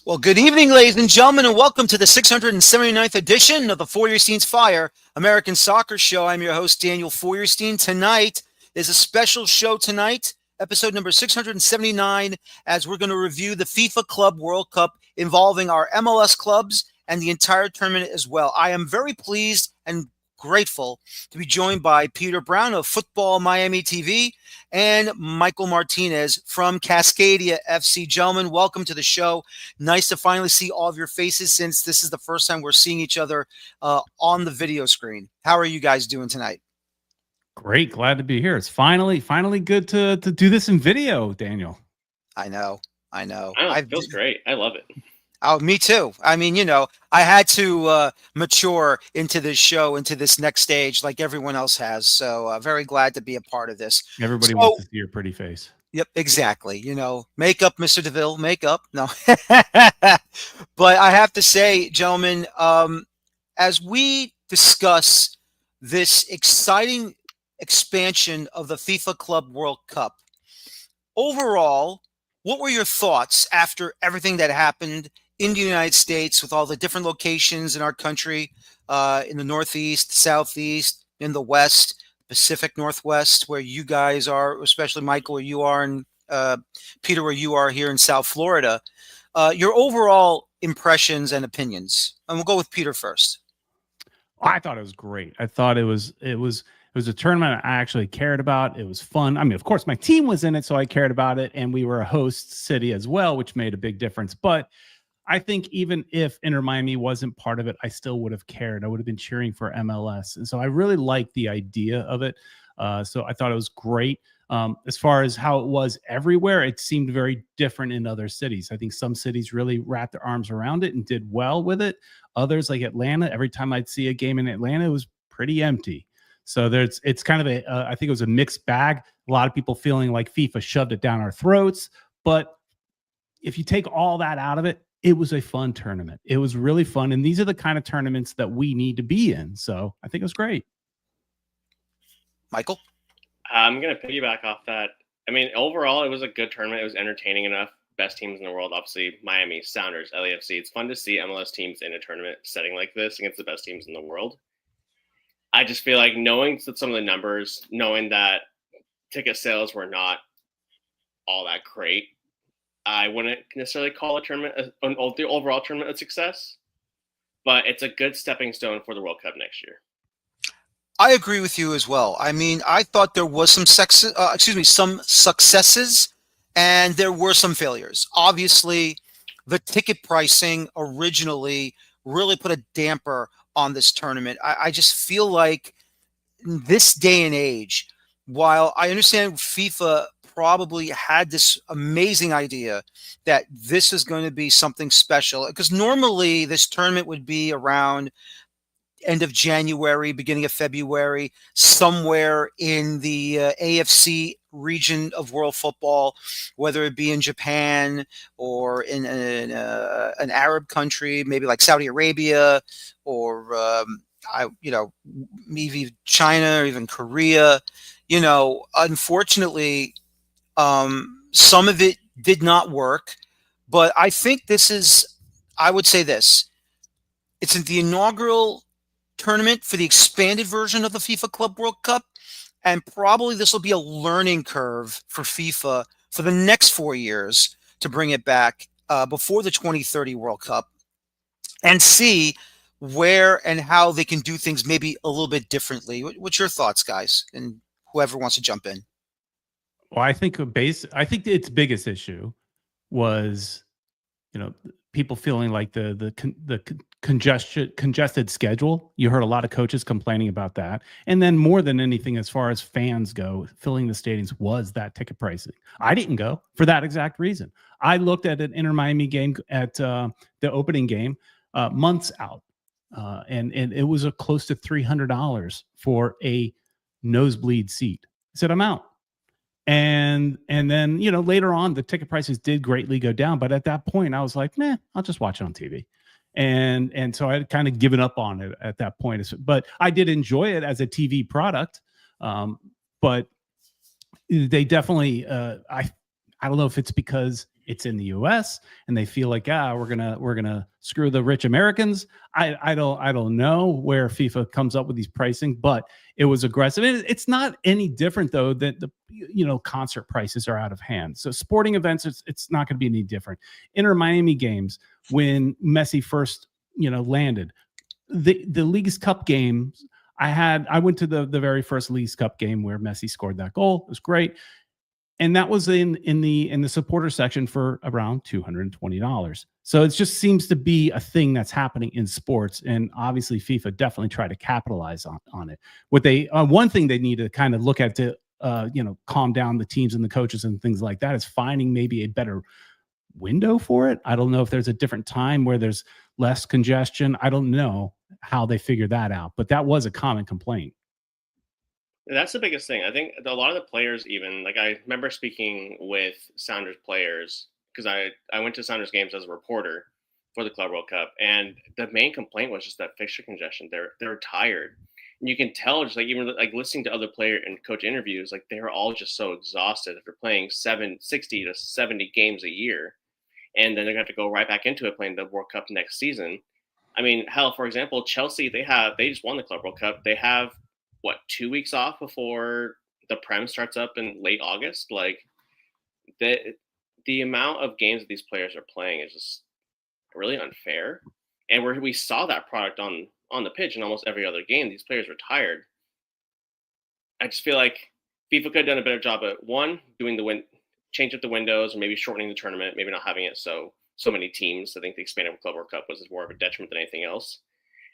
Well, good evening, ladies and gentlemen, and welcome to the 679th edition of the Feuerstein's Fire American Soccer Show. I'm your host, Daniel Feuerstein. Tonight is a special show tonight, episode number 679, as we're going to review the FIFA Club World Cup involving our MLS clubs and the entire tournament as well. I am very pleased and grateful to be joined by Pieter Brown of Futbol Miami TV and Michael Martinez from Cascadia FC. Gentlemen, welcome to the show. Nice to finally see all of your faces since this is the first time we're seeing each other on the video screen. How are you guys doing tonight? Great. Glad to be here. It's finally good to do this in video, Daniel. I know. It feels great. I love it. Oh, me too. I mean, I had to mature into this show, into this next stage like everyone else has. So very glad to be a part of this. Everybody wants to see your pretty face. Yep, exactly. Makeup, Mr. DeVille, makeup. No. But I have to say, gentlemen, as we discuss this exciting expansion of the FIFA Club World Cup, overall, what were your thoughts after everything that happened in the United States with all the different locations in our country, in the Northeast, Southeast, in the West, Pacific Northwest, where you guys are, especially Michael, where you are, and Peter, where you are here in South Florida? Your overall impressions and opinions. And we'll go with Peter first. I thought it was great. I thought it was a tournament I actually cared about. It was fun. I mean, of course, my team was in it, so I cared about it, and we were a host city as well, which made a big difference. But I think even if Inter Miami wasn't part of it, I still would have cared. I would have been cheering for MLS. And so I really liked the idea of it. So I thought it was great. As far as how it was everywhere, it seemed very different in other cities. I think some cities really wrapped their arms around it and did well with it. Others, like Atlanta, every time I'd see a game in Atlanta, it was pretty empty. So it's kind of I think it was a mixed bag. A lot of people feeling like FIFA shoved it down our throats. But if you take all that out of it, it was a fun tournament. It was really fun. And these are the kind of tournaments that we need to be in. So I think it was great. Michael? I'm going to piggyback off that. I mean, overall, it was a good tournament. It was entertaining enough. Best teams in the world, obviously, Miami, Sounders, LAFC. It's fun to see MLS teams in a tournament setting like this against the best teams in the world. I just feel like knowing some of the numbers, knowing that ticket sales were not all that great, I wouldn't necessarily call the overall tournament a success, but it's a good stepping stone for the World Cup next year. I agree with you as well. I mean, I thought there was some successes, and there were some failures. Obviously, the ticket pricing originally really put a damper on this tournament. I just feel like in this day and age, while I understand FIFA probably had this amazing idea that this is going to be something special, because normally this tournament would be around end of January, beginning of February, somewhere in the AFC region of world football, whether it be in Japan or in an Arab country, maybe like Saudi Arabia, or maybe China or even Korea. Unfortunately, some of it did not work, but I think I would say this. It's in the inaugural tournament for the expanded version of the FIFA Club World Cup, and probably this will be a learning curve for FIFA for the next 4 years to bring it back before the 2030 World Cup and see where and how they can do things maybe a little bit differently. What's your thoughts, guys? And whoever wants to jump in. Well, I think its biggest issue was, people feeling like the congested schedule. You heard a lot of coaches complaining about that. And then more than anything, as far as fans go, filling the stadiums was that ticket pricing. I didn't go for that exact reason. I looked at an Inter Miami game at the opening game months out. And it was close to $300 for a nosebleed seat. I said, I'm out. And then, later on, the ticket prices did greatly go down. But at that point, I was like, I'll just watch it on TV. And so I had kind of given up on it at that point. But I did enjoy it as a TV product. But they definitely, I don't know if it's because it's in the US and they feel like, we're gonna screw the rich Americans. I don't know where FIFA comes up with these pricing, but it was aggressive. And it's not any different though that the concert prices are out of hand. So sporting events, it's not going to be any different. Inter Miami games, when Messi first landed, the League's Cup games, I went to the very first League's Cup game where Messi scored that goal. It was great. And that was in the supporter section for around $220. So it just seems to be a thing that's happening in sports, and obviously FIFA definitely tried to capitalize on it. What they one thing they need to kind of look at to calm down the teams and the coaches and things like that is finding maybe a better window for it. I don't know if there's a different time where there's less congestion. I don't know how they figured that out, but that was a common complaint. That's the biggest thing. I think a lot of the players, even like I remember speaking with Sounders players because I went to Sounders games as a reporter for the Club World Cup, and the main complaint was just that fixture congestion. They're tired, and you can tell just like even like listening to other player and coach interviews, like they're all just so exhausted after playing 60 to 70 games a year, and then they're gonna have to go right back into it playing the World Cup next season. I mean, hell, for example, Chelsea they just won the Club World Cup. They have 2 weeks off before the Prem starts up in late August. Like the amount of games that these players are playing is just really unfair. And we saw that product on the pitch in almost every other game. These players were tired. I just feel like FIFA could have done a better job at doing change up the windows, or maybe shortening the tournament, maybe not having it so many teams. I think the expanded Club World Cup was more of a detriment than anything else.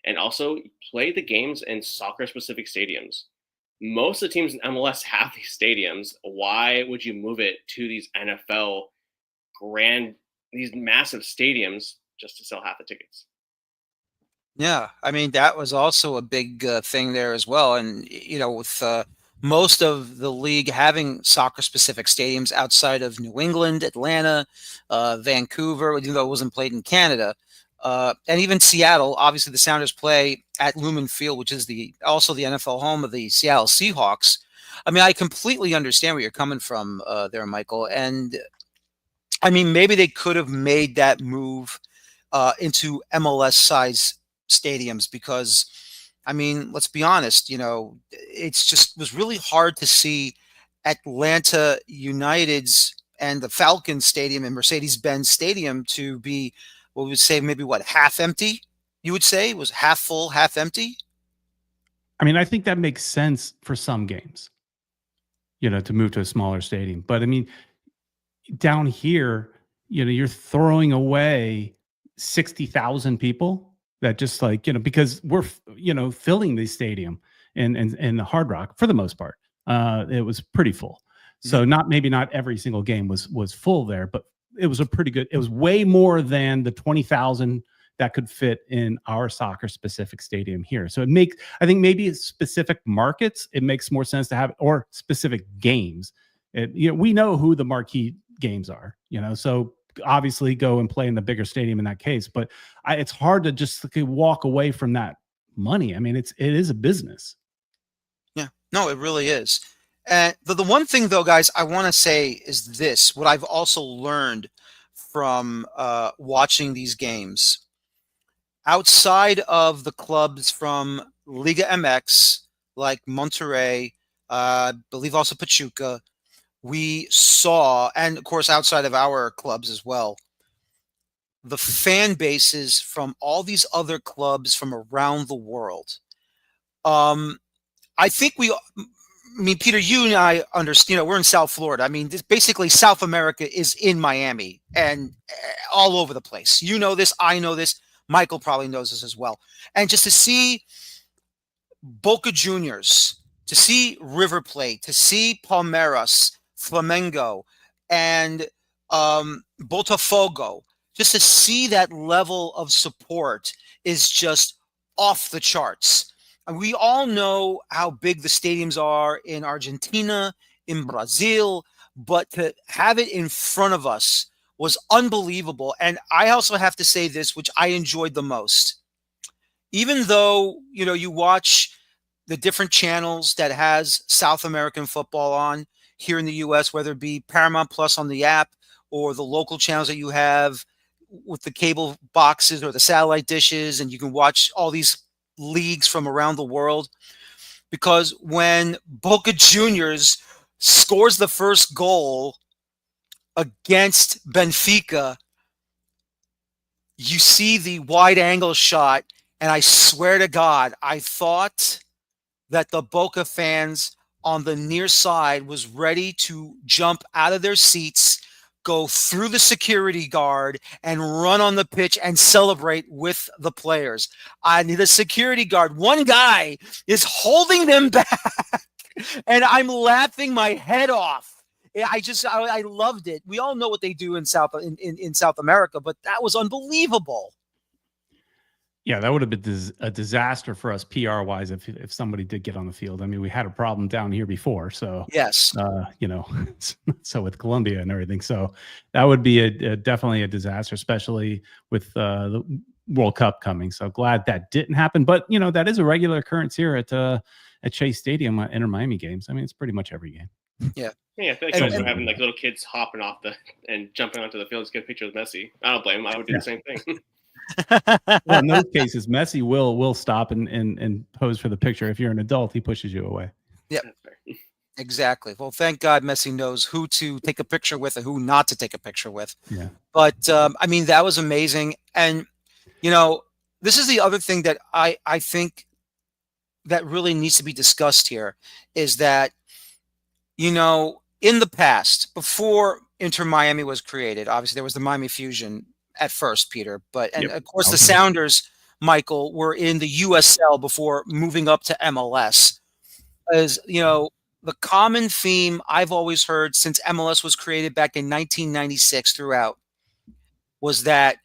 And also play the games in soccer-specific stadiums. Most of the teams in MLS have these stadiums. Why would you move it to these NFL these massive stadiums just to sell half the tickets? Yeah, I mean, that was also a big thing there as well. And, with most of the league having soccer-specific stadiums outside of New England, Atlanta, Vancouver, even though it wasn't played in Canada, and even Seattle, obviously the Sounders play at Lumen Field, which is also the NFL home of the Seattle Seahawks. I mean, I completely understand where you're coming from there, Michael. And I mean, maybe they could have made that move into MLS size stadiums because, I mean, let's be honest, was really hard to see Atlanta United's and the Falcons Stadium and Mercedes-Benz Stadium to be, what we would say, maybe half empty? You would say it was half full, half empty? I mean, I think that makes sense for some games, to move to a smaller stadium. But I mean, down here, you're throwing away 60,000 people that just because we're, filling the stadium and the Hard Rock for the most part. It was pretty full. So maybe not every single game was full there, but it was it was way more than the 20,000 that could fit in our soccer specific stadium here. So I think maybe specific markets, it makes more sense to have, or specific games. We know who the marquee games are, so obviously go and play in the bigger stadium in that case, but it's hard to just walk away from that money. I mean, it is a business. Yeah, no, it really is. And the one thing, though, guys, I want to say is this: what I've also learned from watching these games, outside of the clubs from Liga MX, like Monterrey, I believe also Pachuca, we saw, and of course outside of our clubs as well, the fan bases from all these other clubs from around the world. I think Peter, you and I understand, we're in South Florida. I mean, basically South America is in Miami and all over the place. You know this, I know this, Michael probably knows this as well. And just to see Boca Juniors, to see River Plate, to see Palmeiras, Flamengo, and Botafogo, just to see that level of support is just off the charts. And we all know how big the stadiums are in Argentina, in Brazil, but to have it in front of us was unbelievable. And I also have to say this, which I enjoyed the most. Even though, you watch the different channels that has South American football on here in the U.S., whether it be Paramount Plus on the app or the local channels that you have with the cable boxes or the satellite dishes, and you can watch all these leagues from around the world. Because when Boca Juniors scores the first goal against Benfica, you see the wide angle shot, and I swear to God, I thought that the Boca fans on the near side was ready to jump out of their seats, go through the security guard, and run on the pitch and celebrate with the players. I need a security guard. One guy is holding them back, and I'm laughing my head off. I loved it. We all know what they do in South America, but that was unbelievable. Yeah, that would have been a disaster for us PR wise if somebody did get on the field. I mean, we had a problem down here before, so yes, so with Colombia and everything, so that would be definitely a disaster, especially with the World Cup coming. So glad that didn't happen, but that is a regular occurrence here at Chase Stadium at Inter Miami games. I mean, it's pretty much every game. Yeah. Yeah, I feel like guys are having like little kids hopping off and jumping onto the field to get a picture with Messi. I don't blame them. I would do the same thing. Well, in those cases, Messi will stop and pose for the picture. If you're an adult, he pushes you away. Yeah, exactly. Well, thank God Messi knows who to take a picture with and who not to take a picture with. Yeah. But I mean, that was amazing. And this is the other thing that I think that really needs to be discussed here is that in the past, before Inter Miami was created, obviously there was the Miami Fusion at first, Peter, of course the Sounders, Michael, were in the USL before moving up to MLS. As the common theme I've always heard since MLS was created back in 1996 throughout was that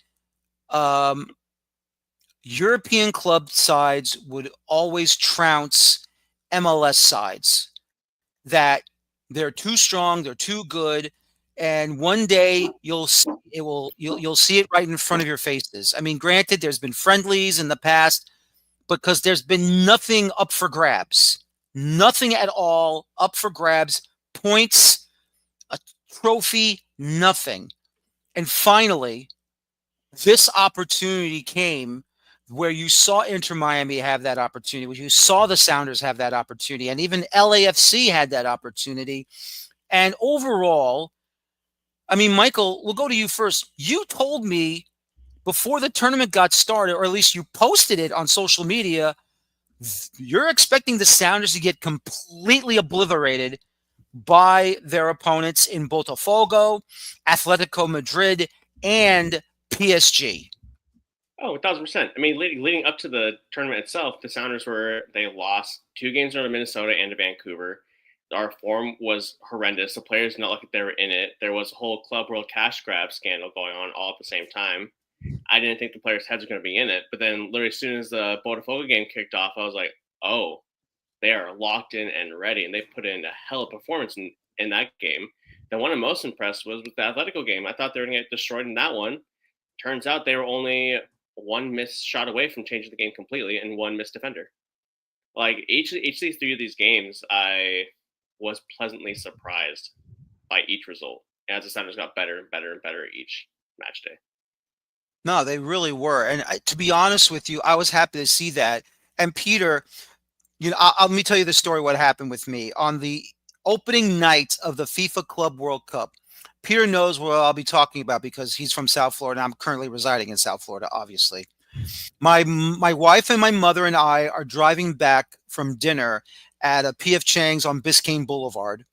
European club sides would always trounce MLS sides, that they're too strong, they're too good. And one day you'll see it right in front of your faces. I mean, granted, there's been friendlies in the past, because there's been nothing up for grabs, nothing at all up for grabs, points, a trophy, nothing. And finally, this opportunity came where you saw Inter Miami have that opportunity, where you saw the Sounders have that opportunity, and even LAFC had that opportunity. And overall, I mean, Michael, we'll go to you first. You told me before the tournament got started, or at least you posted it on social media, you're expecting the Sounders to get completely obliterated by their opponents in Botafogo, Atletico Madrid, and PSG. Oh, 1,000%. I mean, leading up to the tournament itself, the Sounders they lost 2 games to Minnesota and to Vancouver. Our form was horrendous. The players not like they were in it. There was a whole Club World cash grab scandal going on all at the same time. I didn't think the players' heads were going to be in it. But then literally as soon as the Botafogo game kicked off, I was like, oh, they are locked in and ready. And they put in a hell of a performance in that game. The one I'm most impressed was with the Atletico game. I thought they were going to get destroyed in that one. Turns out they were only one missed shot away from changing the game completely and one missed defender. Like each of these 3 of these games, I was pleasantly surprised by each result as the Sounders got better and better and better each match day. No, they really were. And to be honest with you, I was happy to see that. And Peter, let me tell you the story, what happened with me. On the opening night of the FIFA Club World Cup, Peter knows what I'll be talking about because he's from South Florida. I'm currently residing in South Florida, obviously. My wife and my mother and I are driving back from dinner at a P.F. Chang's on Biscayne Boulevard.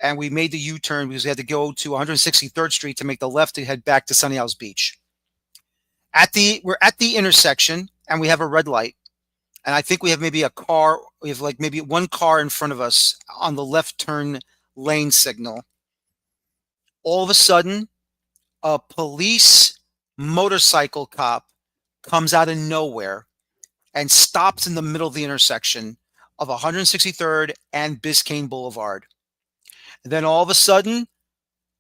And we made the U-turn because we had to go to 163rd Street to make the left to head back to Sunny Isles Beach. We're at the intersection and we have a red light. And I think we have maybe maybe one car in front of us on the left turn lane signal. All of a sudden, a police motorcycle cop comes out of nowhere and stops in the middle of the intersection of 163rd and Biscayne Boulevard. And then all of a sudden,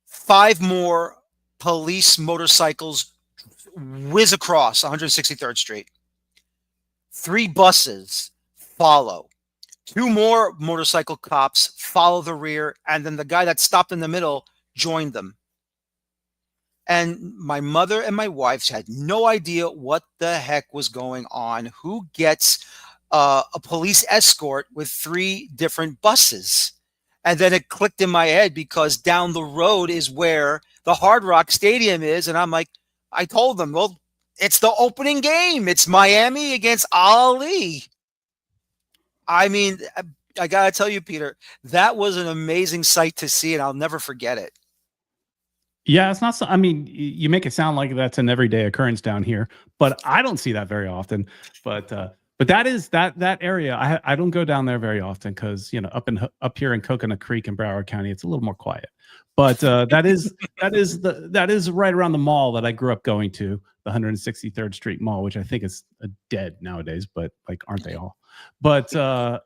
5 more police motorcycles whiz across 163rd Street. 3 buses follow. 2 more motorcycle cops follow the rear, and then the guy that stopped in the middle joined them. And my mother and my wife had no idea what the heck was going on. Who gets a police escort with 3 different buses? And then it clicked in my head because down the road is where the Hard Rock Stadium is. And I'm like, I told them, well, it's the opening game. It's Miami against Al Ahly. I mean, I got to tell you, Peter, that was an amazing sight to see, and I'll never forget it. Yeah, it's not so, I mean, you make it sound like that's an everyday occurrence down here, but I don't see that very often. But that is that area. I don't go down there very often because, you know, up here in Coconut Creek in Broward County, it's a little more quiet. But that is right around the mall that I grew up going to, the 163rd Street Mall, which I think is dead nowadays, but like, aren't they all? But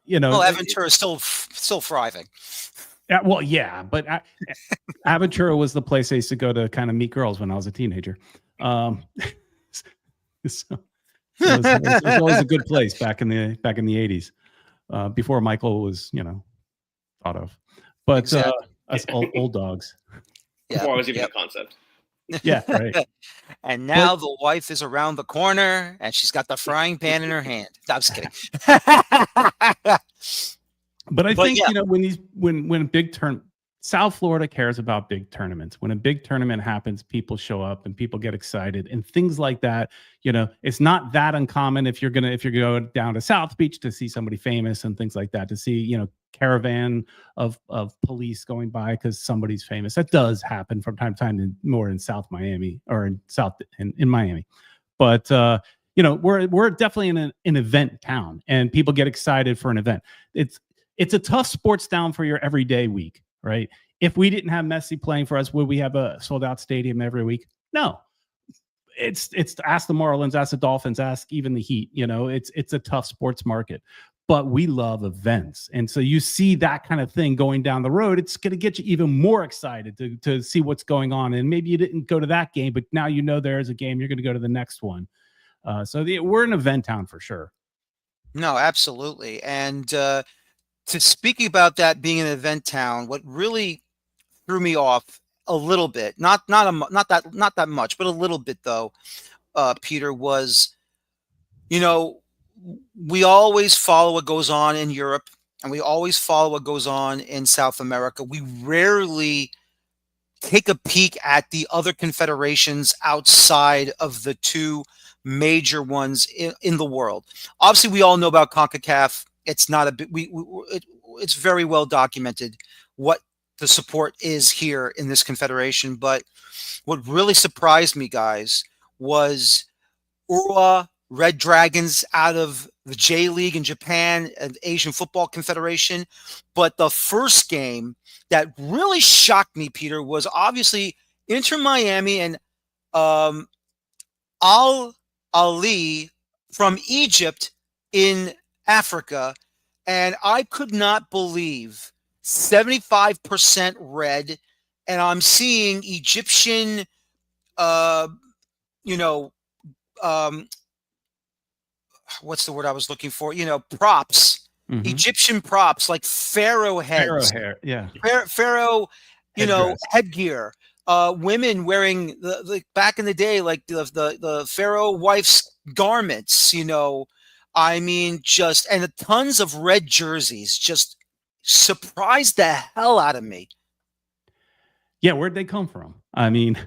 you know, well, Aventura is still thriving. Yeah, well, yeah, but Aventura was the place I used to go to kind of meet girls when I was a teenager. So it was always a good place back in the 80s, before Michael was, you know, thought of. But exactly. Us old dogs. Yeah, before I was even a concept. Yeah, right. And now the wife is around the corner, and she's got the frying pan in her hand. No, I'm just kidding. But I think, you know, when big South Florida cares about big tournaments. When a big tournament happens, people show up and people get excited and things like that. You know, it's not that uncommon if you're going down to South Beach to see somebody famous and things like that, to see, you know, caravan of police going by because somebody's famous. That does happen from time to time, more in South Miami or in Miami. But you know, we're definitely in an event town, and people get excited for an event. It's a tough sports town for your everyday week, right? If we didn't have Messi playing for us, would we have a sold out stadium every week? No. It's ask the Marlins, ask the Dolphins, ask even the Heat. You know, it's a tough sports market, but we love events. And so you see that kind of thing going down the road, it's going to get you even more excited to see what's going on. And maybe you didn't go to that game, but now you know there is a game, you're going to go to the next one. So we're an event town for sure. No, absolutely. And to speaking about that being an event town, what really threw me off a little bit, not that much, but a little bit though, Peter, was, you know, we always follow what goes on in Europe, and we always follow what goes on in South America. We rarely take a peek at the other confederations outside of the 2 major ones in the world. Obviously, we all know about CONCACAF. It's not a bit. It's very well documented what the support is here in this confederation. But what really surprised me, guys, was Ura Red Dragons out of the J League in Japan and Asian Football Confederation. But the first game that really shocked me, Peter, was obviously Inter Miami and Al Ahly from Egypt in Africa. And I could not believe 75% red. And I'm seeing Egyptian, what's the word I was looking for? You know, props, Egyptian props like pharaoh heads, Pharaoh hair, yeah, pharaoh, headgear. Women wearing the back in the day, like the pharaoh wife's garments. You know, I mean, and tons of red jerseys. Just surprised the hell out of me. Yeah, where'd they come from? I mean,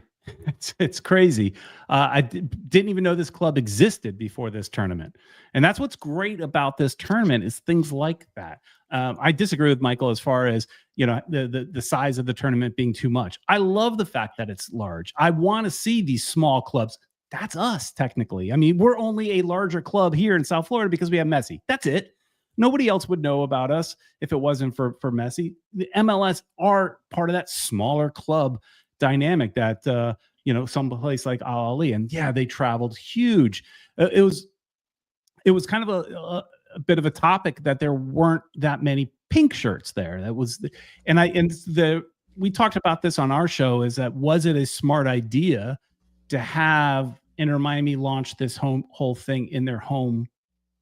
it's crazy. I didn't even know this club existed before this tournament. And that's what's great about this tournament is things like that. I disagree with Michael as far as, you know, the size of the tournament being too much. I love the fact that it's large. I want to see these small clubs. That's us, technically. I mean, we're only a larger club here in South Florida because we have Messi. That's it. Nobody else would know about us if it wasn't for Messi. The MLS are part of that smaller club dynamic that, you know, some place like Al Ahly, and yeah, they traveled huge. It was kind of a bit of a topic that there weren't that many pink shirts there. That was, we talked about this on our show, is that, was it a smart idea to have Inter Miami launch this whole thing in their home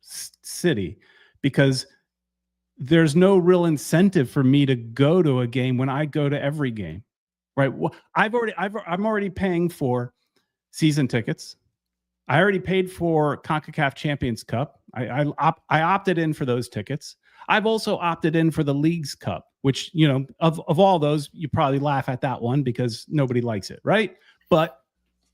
city? Because there's no real incentive for me to go to a game when I go to every game. right? Well, I'm already paying for season tickets. I already paid for CONCACAF Champions Cup. I opted in for those tickets. I've also opted in for the Leagues Cup, which, you know, of all those, you probably laugh at that one because nobody likes it, right? But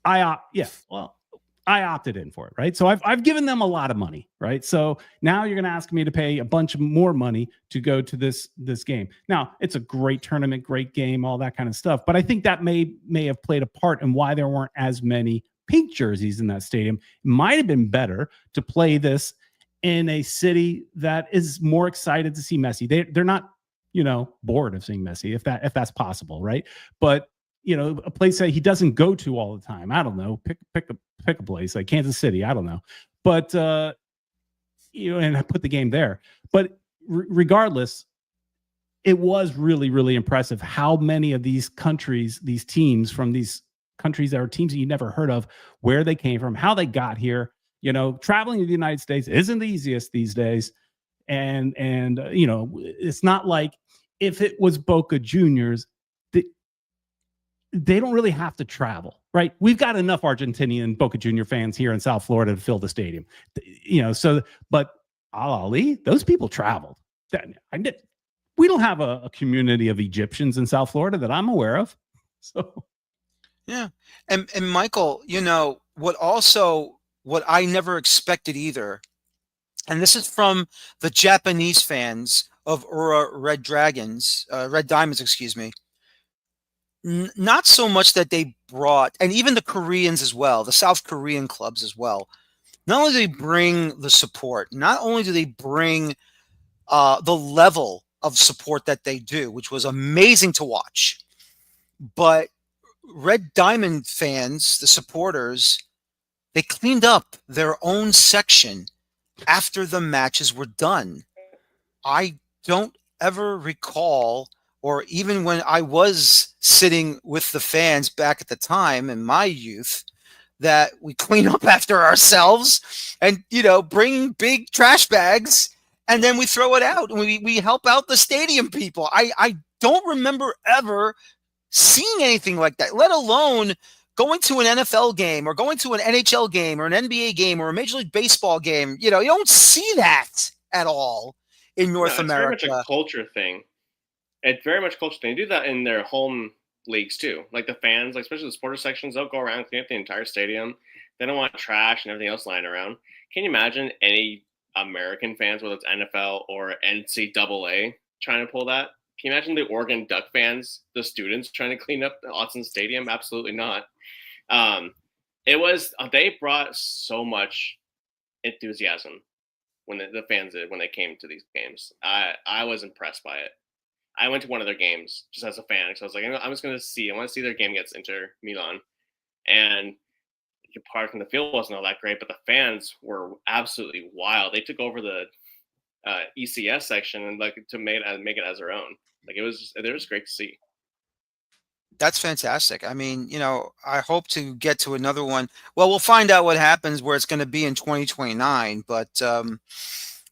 I opted in for it, right? So I've given them a lot of money, right? So now you're going to ask me to pay a bunch more money to go to this game. Now, it's a great tournament, great game, all that kind of stuff. But I think that may have played a part in why there weren't as many pink jerseys in that stadium. It might have been better to play this in a city that is more excited to see Messi. They're not, you know, bored of seeing Messi, if that's possible, right? But you know, a place that he doesn't go to all the time. I don't know. Pick a place like Kansas City. I don't know, but you know, and I put the game there. But regardless, it was really, really impressive how many of these countries, these teams from these countries that are teams that you never heard of, where they came from, how they got here. You know, traveling to the United States isn't the easiest these days, and you know, it's not like if it was Boca Juniors. They don't really have to travel, right? We've got enough Argentinian Boca Junior fans here in South Florida to fill the stadium, you know. So, but Al Ali, those people traveled. We don't have a community of Egyptians in South Florida that I'm aware of. So, yeah, and Michael, you know what I never expected either, and this is from the Japanese fans of Ura Red Diamonds, excuse me. Not so much that they brought, and even the Koreans as well, the South Korean clubs as well. Not only do they bring the support, not only do they bring the level of support that they do, which was amazing to watch, but Red Diamond fans, the supporters, they cleaned up their own section after the matches were done. I don't ever recall, or even when I was sitting with the fans back at the time in my youth, that we clean up after ourselves and, you know, bring big trash bags and then we throw it out and we help out the stadium people. I don't remember ever seeing anything like that, let alone going to an NFL game or going to an NHL game or an NBA game or a Major League Baseball game. You know, you don't see that at all in North America. It's very much a culture thing. It's very much culture thing. They do that in their home leagues too. Like the fans, like especially the supporter sections, they'll go around and clean up the entire stadium. They don't want trash and everything else lying around. Can you imagine any American fans, whether it's NFL or NCAA, trying to pull that? Can you imagine the Oregon Duck fans, the students, trying to clean up the Autzen Stadium? Absolutely not. They brought so much enthusiasm when the fans did when they came to these games. I was impressed by it. I went to one of their games just as a fan because I was like, I'm just going to see. I want to see their game against Inter Milan, and the park and the field wasn't all that great, but the fans were absolutely wild. They took over the ECS section and like to make it as their own. Like it was great to see. That's fantastic. I mean, you know, I hope to get to another one. Well, we'll find out what happens where it's going to be in 2029. But,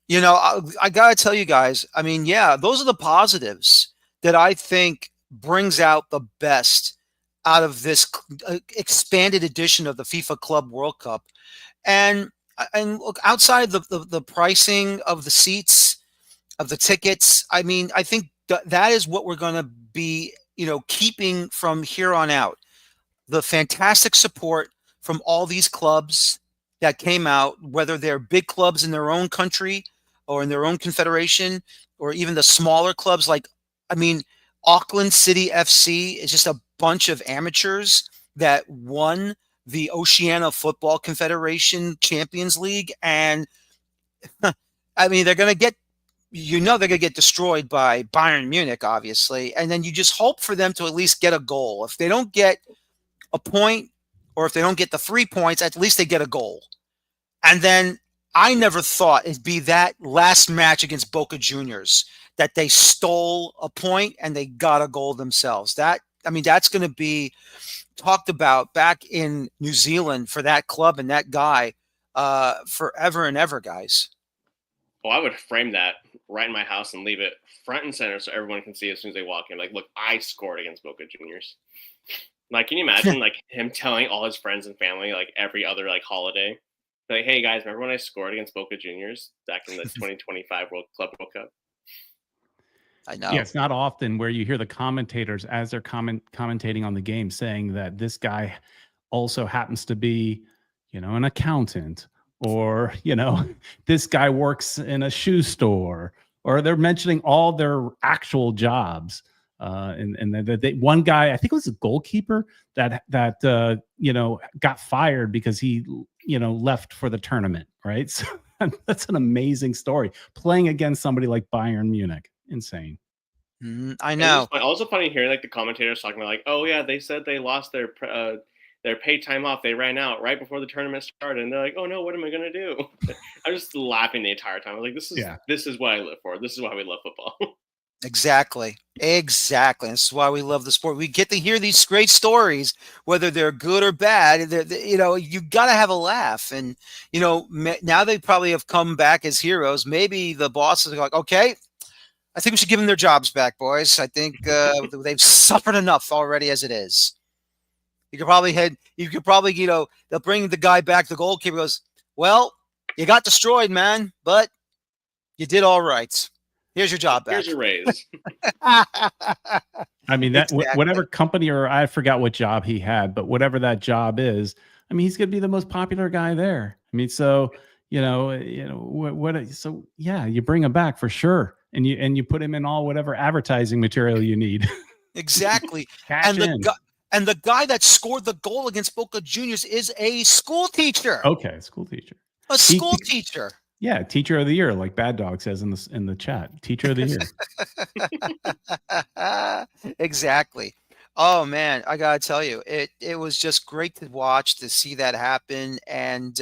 you know, I got to tell you guys, I mean, yeah, those are the positives that I think brings out the best out of this expanded edition of the FIFA Club World Cup. And look, outside the pricing of the seats, of the tickets, I mean, I think that is what we're going to be, you know, keeping from here on out. The fantastic support from all these clubs that came out, whether they're big clubs in their own country or in their own confederation, or even the smaller clubs like, I mean, Auckland City FC is just a bunch of amateurs that won the Oceania Football Confederation Champions League. And I mean, they're going to get, you know, they're going to get destroyed by Bayern Munich, obviously. And then you just hope for them to at least get a goal. If they don't get a point, or if they don't get the 3 points, at least they get a goal. And then I never thought it'd be that last match against Boca Juniors that they stole a point and they got a goal themselves. That, I mean, that's going to be talked about back in New Zealand for that club and that guy forever and ever, guys. Well, I would frame that right in my house and leave it front and center so everyone can see as soon as they walk in. Like, look, I scored against Boca Juniors. Like, can you imagine like him telling all his friends and family like every other like holiday, like, hey guys, remember when I scored against Boca Juniors back in the 2025 Club World Cup? I know. Yeah, it's not often where you hear the commentators as they're commentating on the game saying that this guy also happens to be, an accountant, or, this guy works in a shoe store, or they're mentioning all their actual jobs. And one guy, I think it was a goalkeeper that got fired because he, left for the tournament. Right. So that's an amazing story, playing against somebody like Bayern Munich. Insane. I know. It's also funny hearing like the commentators talking about like, oh yeah, they said they lost their paid time off. They ran out right before the tournament started, and they're like, oh no, what am I gonna do? I'm just laughing the entire time. I was like, this is what I live for. This is why we love football. Exactly. This is why we love the sport. We get to hear these great stories, whether they're good or bad. You got to have a laugh. And, now they probably have come back as heroes. Maybe the bosses are like, okay, I think we should give them their jobs back, boys. I think they've suffered enough already as it is. They'll bring the guy back. The goalkeeper goes, well, you got destroyed, man, but you did all right. Here's your job back. Here's your raise. I mean, whatever company, or I forgot what job he had, but whatever that job is, I mean, he's going to be the most popular guy there. I mean, so, so yeah, you bring him back for sure. And you put him in whatever advertising material you need. Exactly. And the guy that scored the goal against Boca Juniors is a school teacher. Okay, school teacher. A school teacher. Yeah, teacher of the year, like Bad Dog says in the chat. Teacher of the year. Exactly. Oh man, I gotta tell you, it was just great to watch, to see that happen. And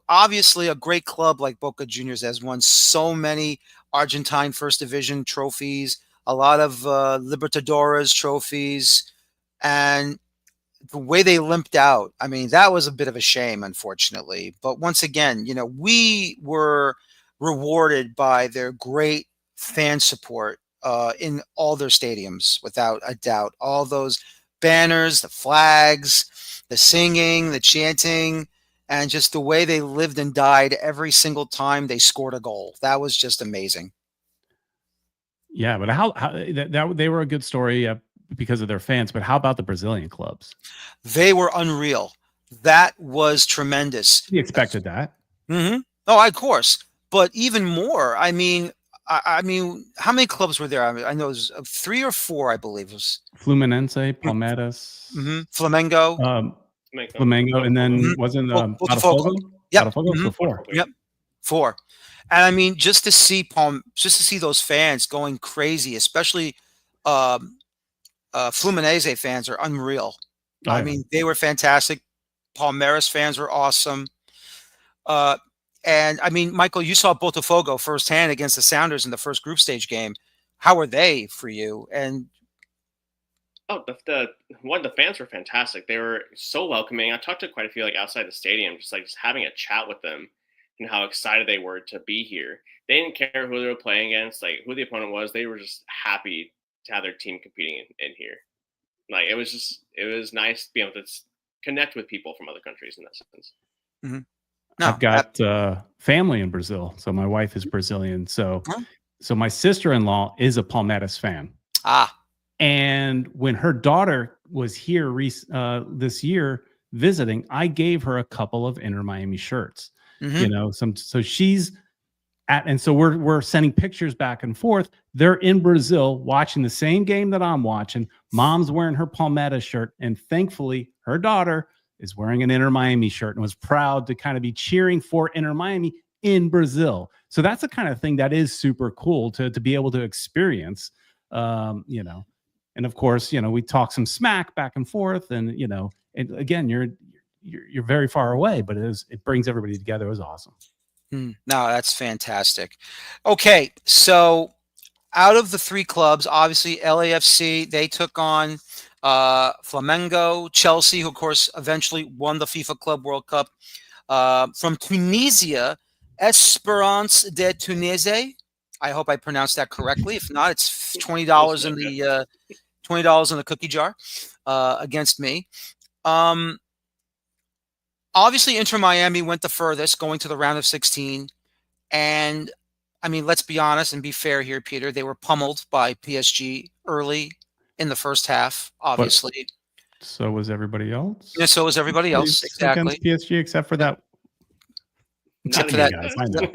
obviously a great club like Boca Juniors has won so many Argentine First Division trophies, a lot of Libertadores trophies, and the way they limped out, I mean, that was a bit of a shame, unfortunately. But once again, we were rewarded by their great fan support in all their stadiums, without a doubt. All those banners, the flags, the singing, the chanting, and just the way they lived and died every single time they scored a goal. That was just amazing. Yeah, but how that they were a good story because of their fans. But how about the Brazilian clubs? They were unreal. That was tremendous. You expected that. Mm-hmm. Oh, of course. But even more, I mean, how many clubs were there? I know it was 3 or 4, I believe. It was Fluminense, Palmeiras, Flamengo. Flamengo, and then wasn't Botafogo? Yep. Botafogo, so 4. Yep, 4. And I mean, just to see those fans going crazy, especially Fluminense fans, are unreal. Oh, I mean, they were fantastic. Palmeiras fans were awesome. And I mean, Michael, you saw Botafogo firsthand against the Sounders in the first group stage game. How were they for you? And the fans were fantastic. They were so welcoming. I talked to quite a few outside the stadium, just having a chat with them and how excited they were to be here. They didn't care who they were playing against, who the opponent was. They were just happy to have their team competing in here. It was nice to be able to connect with people from other countries in that sense. Mm-hmm. No, I've got family in Brazil, so my wife is Brazilian. So my sister-in-law is a Palmeiras fan. And when her daughter was here this year visiting, I gave her a couple of Inter Miami shirts. Mm-hmm. So she's and so we're sending pictures back and forth. They're in Brazil watching the same game that I'm watching. Mom's wearing her Palmeiras shirt, and thankfully her daughter is wearing an Inter Miami shirt and was proud to kind of be cheering for Inter Miami in Brazil. So that's the kind of thing that is super cool to be able to experience, And of course, we talk some smack back and forth, and and again, you're very far away, but it brings everybody together. It was awesome. No, that's fantastic. Okay, so out of the 3 clubs, obviously LAFC, they took on Flamengo, Chelsea, who of course eventually won the FIFA Club World Cup. From Tunisia, Espérance de Tunis. I hope I pronounced that correctly. If not, it's $20 in the $20 in the cookie jar against me. Obviously, Inter Miami went the furthest, going to the round of 16. And I mean, let's be honest and be fair here, Peter. They were pummeled by PSG early in the first half, obviously. But so was everybody else. Yeah, so was everybody else. Exactly. Against PSG, except for that. Except for that. Guys, I know.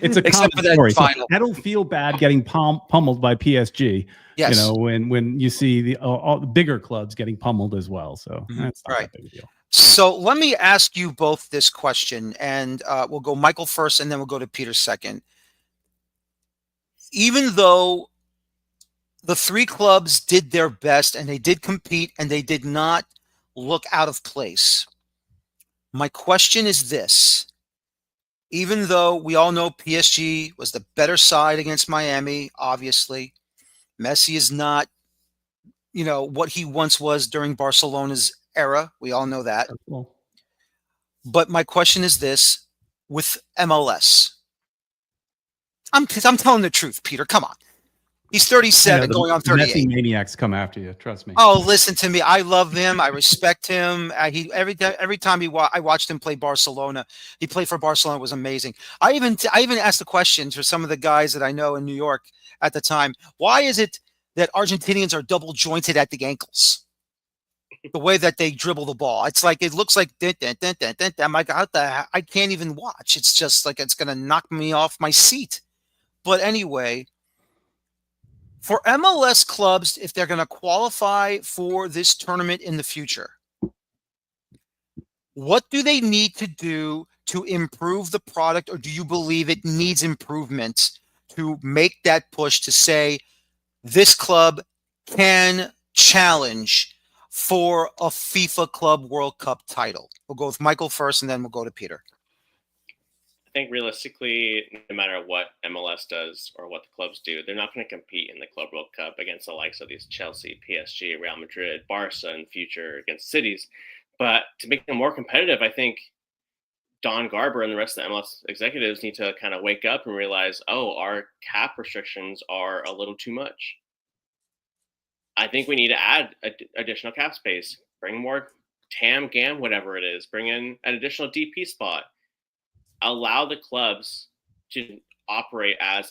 It's a Except common story. So final. I don't feel bad getting pummeled by PSG. Yes. You know, when you see all the bigger clubs getting pummeled as well. So that's not that big a deal. So let me ask you both this question, and we'll go Michael first, and then we'll go to Peter second. Even though the three clubs did their best and they did compete and they did not look out of place, my question is this. Even though we all know PSG was the better side against Miami, obviously, Messi is not, what he once was during Barcelona's era. We all know that. Cool. But my question is this: with MLS, I'm telling the truth, Peter. Come on, he's 37, going on 38. Messi maniacs come after you. Trust me. Oh, listen to me. I love him. I respect him. Every time I watched him play Barcelona, he played for Barcelona. It was amazing. I even asked the question to some of the guys that I know in New York at the time. Why is it that Argentinians are double jointed at the ankles? The way that they dribble the ball, it's like it looks like I'm like, I can't even watch. It's just like it's gonna knock me off my seat. But anyway, for MLS clubs, if they're gonna qualify for this tournament in the future, what do they need to do to improve the product, or do you believe it needs improvement to make that push to say this club can challenge for a FIFA Club World Cup title? We'll go with Michael first, and then we'll go to Peter. I think realistically, no matter what MLS does or what the clubs do, they're not going to compete in the Club World Cup against the likes of these Chelsea, PSG, Real Madrid, Barca in the future, against cities. But to make them more competitive, I think Don Garber and the rest of the MLS executives need to kind of wake up and realize, our cap restrictions are a little too much. I think we need to add additional cap space, bring more TAM, GAM, whatever it is, bring in an additional DP spot, allow the clubs to operate as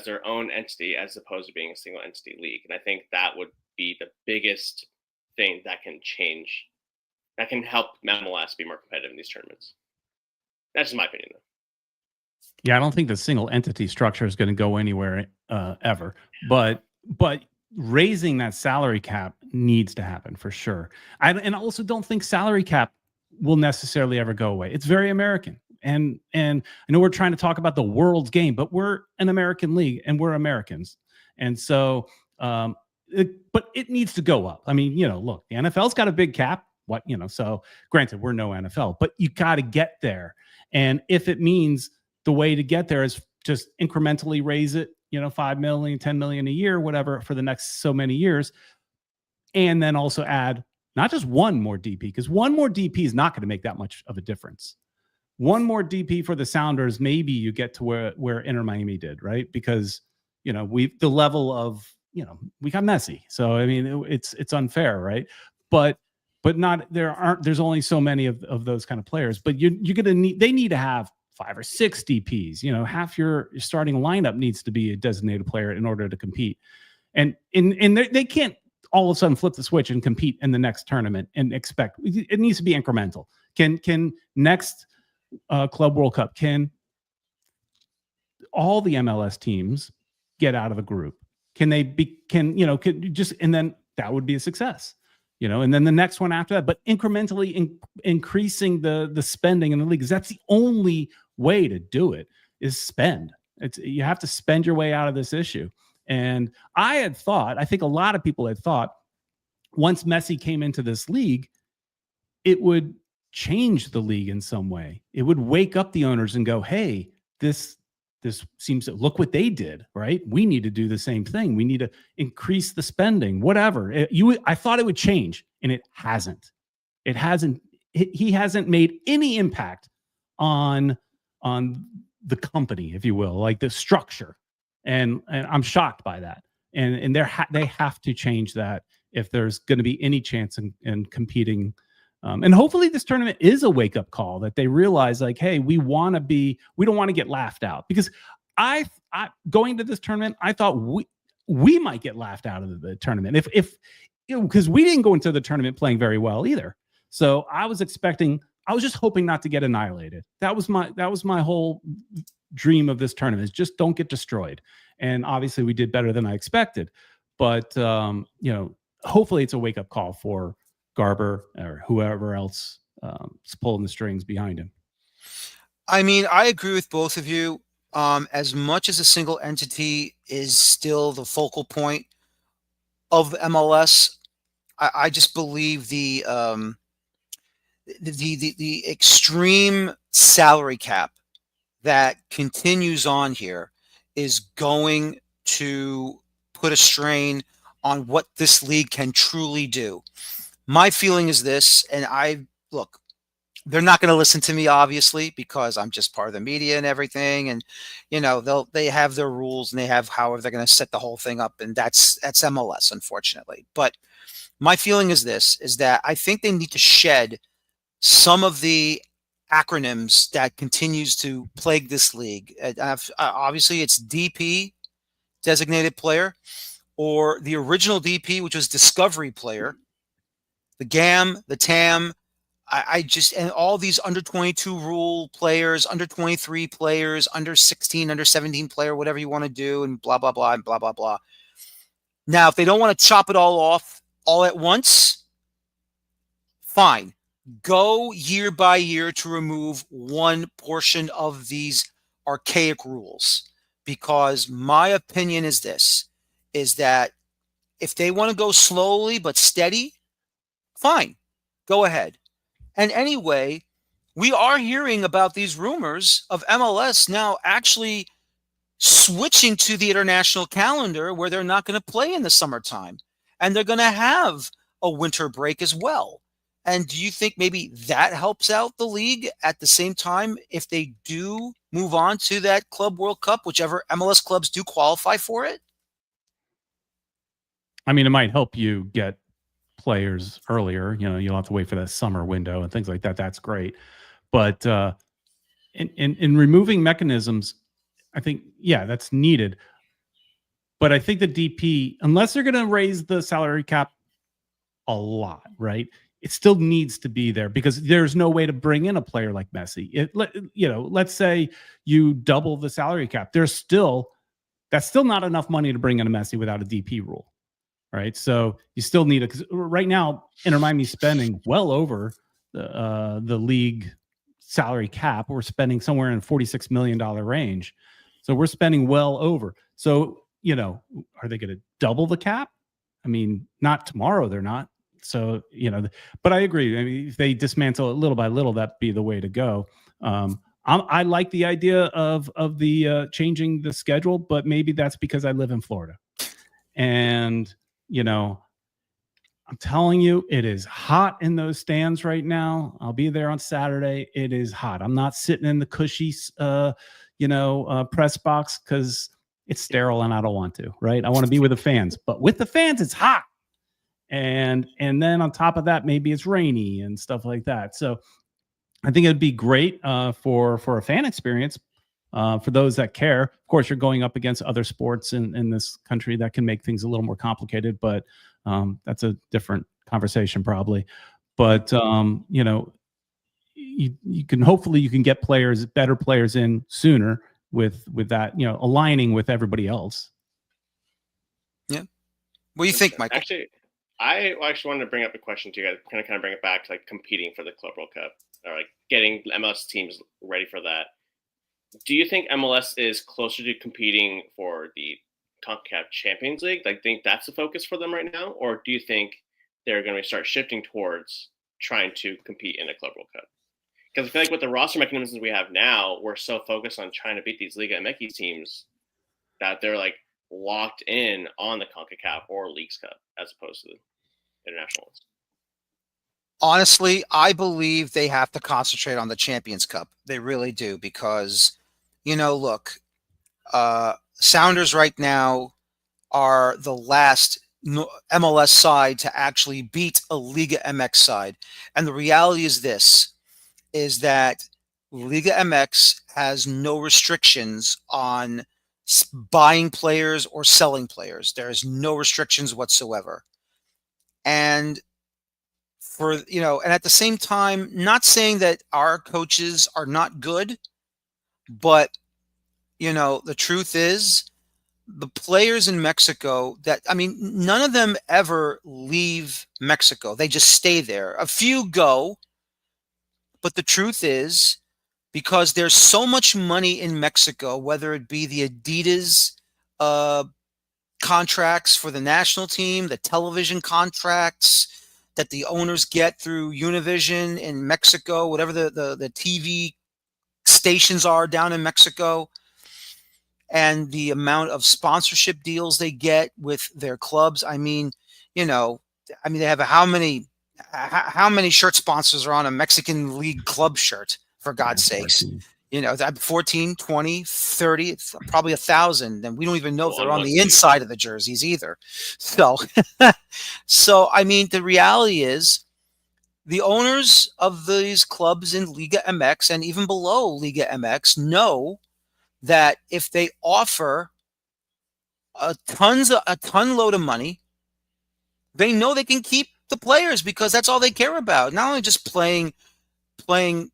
their own entity as opposed to being a single entity league. And I think that would be the biggest thing that can change, that can help MLS be more competitive in these tournaments. That's just my opinion, though. Yeah, I don't think the single entity structure is going to go anywhere ever, but raising that salary cap needs to happen for sure. And I also don't think salary cap will necessarily ever go away. It's very American. And I know we're trying to talk about the world's game, but we're an American league and we're Americans. And so, but it needs to go up. I mean, look, the NFL's got a big cap. So granted, we're no NFL, but you got to get there. And if it means the way to get there is just incrementally raise it, 5 million, 10 million a year, whatever, for the next so many years. And then also add not just one more DP, because one more DP is not going to make that much of a difference. One more DP for the Sounders, maybe you get to where Inter Miami did, right? Because, the level of, we got Messi. So, I mean, it's unfair, right? But not, there's only so many of those kind of players, but they need to have 5 or 6 DPs. Half your starting lineup needs to be a designated player in order to compete. And they can't all of a sudden flip the switch and compete in the next tournament and expect it needs to be incremental. Can next Club World Cup, can all the MLS teams get out of the group? And then that would be a success. And then the next one after that, but incrementally increasing the spending in the leagues. That's the only way to do it, is spend. You have to spend your way out of this issue. And I think a lot of people had thought once Messi came into this league, it would change the league in some way. It would wake up the owners and go, hey, this seems to look what they did, right? We need to do the same thing. We need to increase the spending, whatever. I thought it would change, and it hasn't. It hasn't. He hasn't made any impact on the company, if you will, like the structure, and I'm shocked by that. And they have to change that if there's going to be any chance in competing. And hopefully this tournament is a wake up call that they realize, like, hey, we don't want to get laughed out, because I going to this tournament, I thought we might get laughed out of the tournament if because we didn't go into the tournament playing very well either. So I was just hoping not to get annihilated. That was my whole dream of this tournament, is just don't get destroyed. And obviously we did better than I expected. But hopefully it's a wake up call for Garber or whoever else is pulling the strings behind him. I mean, I agree with both of you. As much as a single entity is still the focal point of MLS, I just believe the extreme salary cap that continues on here is going to put a strain on what this league can truly do. My feeling is this, and they're not going to listen to me, obviously, because I'm just part of the media and everything. And, they have their rules and they have however they're going to set the whole thing up. And that's MLS, unfortunately. But my feeling is this, is that I think they need to shed some of the acronyms that continues to plague this league. Obviously, it's DP, designated player, or the original DP, which was discovery player, the GAM, the TAM. And all these under 22 rule players, under 23 players, under 16, under 17 player, whatever you want to do, and blah, blah, blah, and blah, blah, blah. Now, if they don't want to chop it all off all at once, fine. Go year by year to remove one portion of these archaic rules. Because my opinion is this, is that if they want to go slowly but steady, fine, go ahead. And anyway, we are hearing about these rumors of MLS now actually switching to the international calendar, where they're not going to play in the summertime and they're going to have a winter break as well. And do you think maybe that helps out the league at the same time if they do move on to that Club World Cup, whichever MLS clubs do qualify for it? I mean, it might help you get players earlier. You'll have to wait for that summer window and things like that. That's great. But in removing mechanisms, I think, that's needed. But I think the DP, unless they're going to raise the salary cap a lot, right, it still needs to be there, because there's no way to bring in a player like Messi. Let's say you double the salary cap. That's still not enough money to bring in a Messi without a DP rule. Right. So you still need it, because right now Inter Miami's spending well over the league salary cap. We're spending somewhere in $46 million range. So we're spending well over. So, are they going to double the cap? I mean, not tomorrow. They're not. So, but I agree. I mean, if they dismantle it little by little, that'd be the way to go. I like the idea of the changing the schedule, but maybe that's because I live in Florida. And I'm telling you, it is hot in those stands right now. I'll be there on Saturday. It is hot. I'm not sitting in the cushy, press box, because it's sterile and I don't want to, right? I want to be with the fans, but with the fans, it's hot. And then on top of that, maybe it's rainy and stuff like that. So I think it'd be great for a fan experience. For those that care. Of course, you're going up against other sports in this country that can make things a little more complicated, but that's a different conversation probably. But you can hopefully get better players in sooner with that, aligning with everybody else. Yeah. What do you think, Michael? Actually, I wanted to bring up a question to you guys, kind of bring it back to like competing for the Club World Cup, or like getting MLS teams ready for that. Do you think MLS is closer to competing for the CONCACAF Champions League? Like, think that's the focus for them right now? Or do you think they're going to start shifting towards trying to compete in the Club World Cup? Because I feel like with the roster mechanisms we have now, we're so focused on trying to beat these Liga MX teams that they're like locked in on the CONCACAF or Leagues Cup as opposed to the international ones. Honestly, I believe they have to concentrate on the Champions Cup. They really do because, look, Sounders right now are the last MLS side to actually beat a Liga MX side. And the reality is this, is that Liga MX has no restrictions on buying players or selling players. There's no restrictions whatsoever. And and at the same time, not saying that our coaches are not good, but the truth is the players in Mexico none of them ever leave Mexico. They just stay there. A few go, but the truth is, because there's so much money in Mexico, whether it be the Adidas uh, contracts for the national team, the television contracts that the owners get through Univision in Mexico, whatever the TV stations are down in Mexico, and the amount of sponsorship deals they get with their clubs. They have how many shirt sponsors are on a Mexican league club shirt, for God's sakes? 14, 20, 30, it's probably 1,000. And we don't even know if they're on the inside of the jerseys either. So, the reality is the owners of these clubs in Liga MX and even below Liga MX know that if they offer a ton load of money, they know they can keep the players because that's all they care about. Not only just playing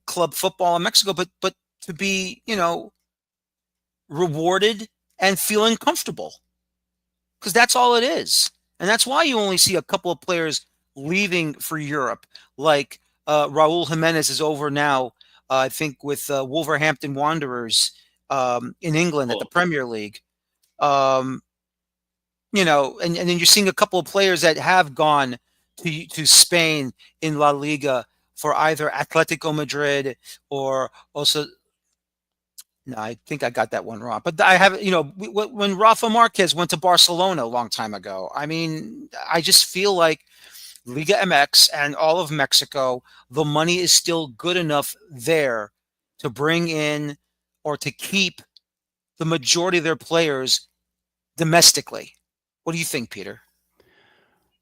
club football in Mexico, but to be, rewarded and feeling comfortable, because that's all it is. And that's why you only see a couple of players leaving for Europe, like Raul Jimenez is over now, I think, with Wolverhampton Wanderers in England at the Premier League. And then you're seeing a couple of players that have gone to Spain in La Liga for either Atletico Madrid or also. No, I think I got that one wrong. But I have, when Rafa Marquez went to Barcelona a long time ago, I just feel like Liga MX and all of Mexico, the money is still good enough there to bring in or to keep the majority of their players domestically. What do you think, Peter?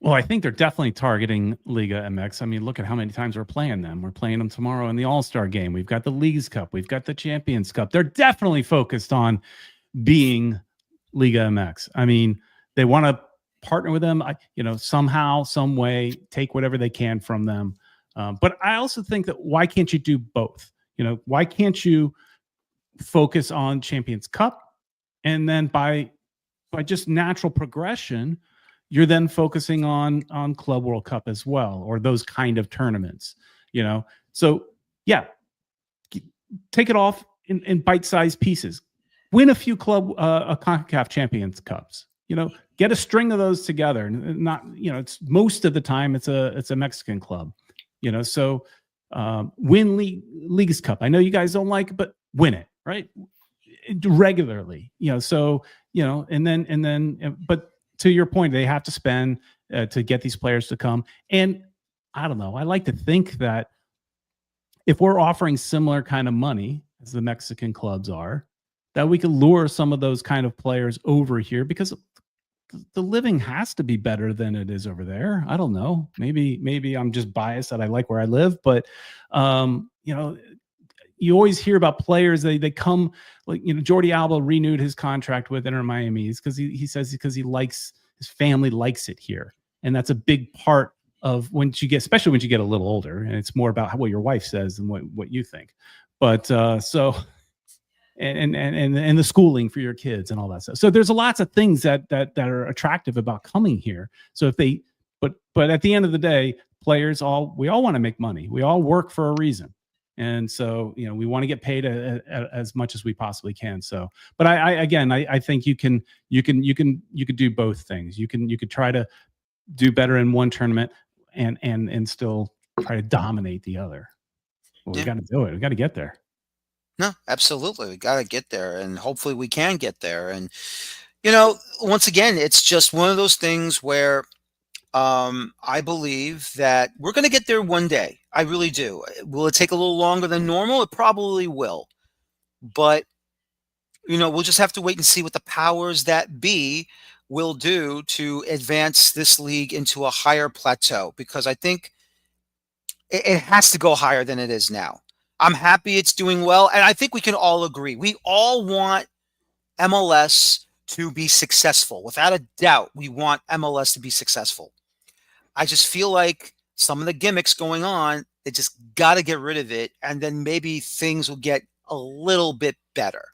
Well, I think they're definitely targeting Liga MX. Look at how many times we're playing them. We're playing them tomorrow in the All-Star game. We've got the Leagues Cup. We've got the Champions Cup. They're definitely focused on being Liga MX. They want to partner with them, somehow, some way, take whatever they can from them. But I also think that why can't you do both? Why can't you focus on Champions Cup, and then by just natural progression, you're then focusing on Club World Cup as well, or those kind of tournaments, So yeah, take it off in bite-sized pieces. Win a few CONCACAF Champions Cups. Get a string of those together. Not, it's most of the time it's a Mexican club. So win Leagues Cup. I know you guys don't like it, but win it, right? Regularly. And then, but to your point, they have to spend to get these players to come. And I don't know. I like to think that if we're offering similar kind of money as the Mexican clubs are, that we could lure some of those kind of players over here, because the living has to be better than it is over there. I don't know. Maybe I'm just biased that I like where I live, but you always hear about players, they come, like, Jordi Alba renewed his contract with Inter Miami because he says because he likes, his family likes it here. And that's a big part of especially when you get a little older, and it's more about what your wife says than what you think. But so and the schooling for your kids and all that stuff. So there's lots of things that are attractive about coming here. So if they, but at the end of the day, players we all want to make money. We all work for a reason. And so, we want to get paid as much as we possibly can. So, but I think you can do both things. You could try to do better in one tournament and still try to dominate the other. Well, we got to do it. We got to get there. No, absolutely. We got to get there, and hopefully we can get there. And, once again, it's just one of those things where I believe that we're going to get there one day. I really do. Will it take a little longer than normal? It probably will. But, we'll just have to wait and see what the powers that be will do to advance this league into a higher plateau, because I think it has to go higher than it is now. I'm happy it's doing well, and I think we can all agree. We all want MLS to be successful. Without a doubt, we want MLS to be successful. I just feel like some of the gimmicks going on, they just got to get rid of it, and then maybe things will get a little bit better.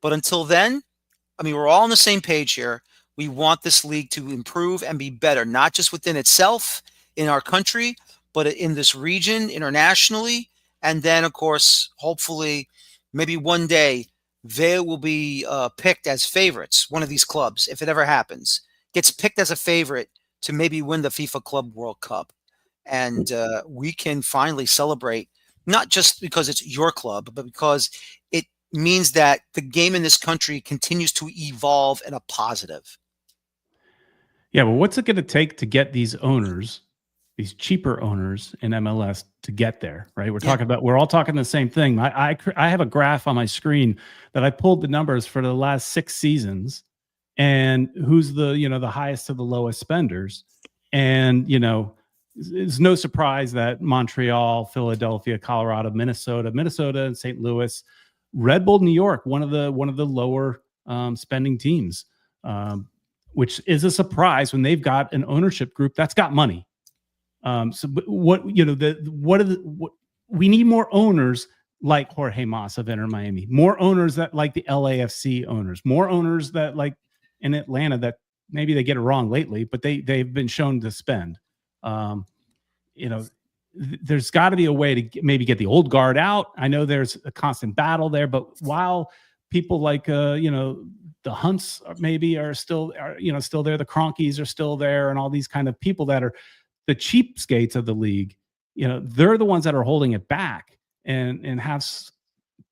But until then, we're all on the same page here. We want this league to improve and be better, not just within itself, in our country, but in this region, internationally. And then, of course, hopefully, maybe one day, they will be picked as favorites. One of these clubs, if it ever happens, gets picked as a favorite to maybe win the FIFA Club World Cup. And we can finally celebrate, not just because it's your club, but because it means that the game in this country continues to evolve in a positive. Yeah, well, what's it going to take to get these owners, these cheaper owners in MLS, to get there, right? We're all talking the same thing. I have a graph on my screen that I pulled the numbers for the last 6 seasons, and who's the highest to the lowest spenders. And, it's no surprise that Montreal, Philadelphia, Colorado, Minnesota and St. Louis, Red Bull New York, one of the lower spending teams, which is a surprise when they've got an ownership group that's got money. We need more owners like Jorge Mas of Inter Miami, more owners that like the LAFC owners, more owners that like in Atlanta that maybe they get it wrong lately, but they've been shown to spend. There's got to be a way to maybe get the old guard out. I know there's a constant battle there, but while people like the Hunts are still there, the Cronkies are still there, and all these kind of people that are the cheapskates of the league, they're the ones that are holding it back and have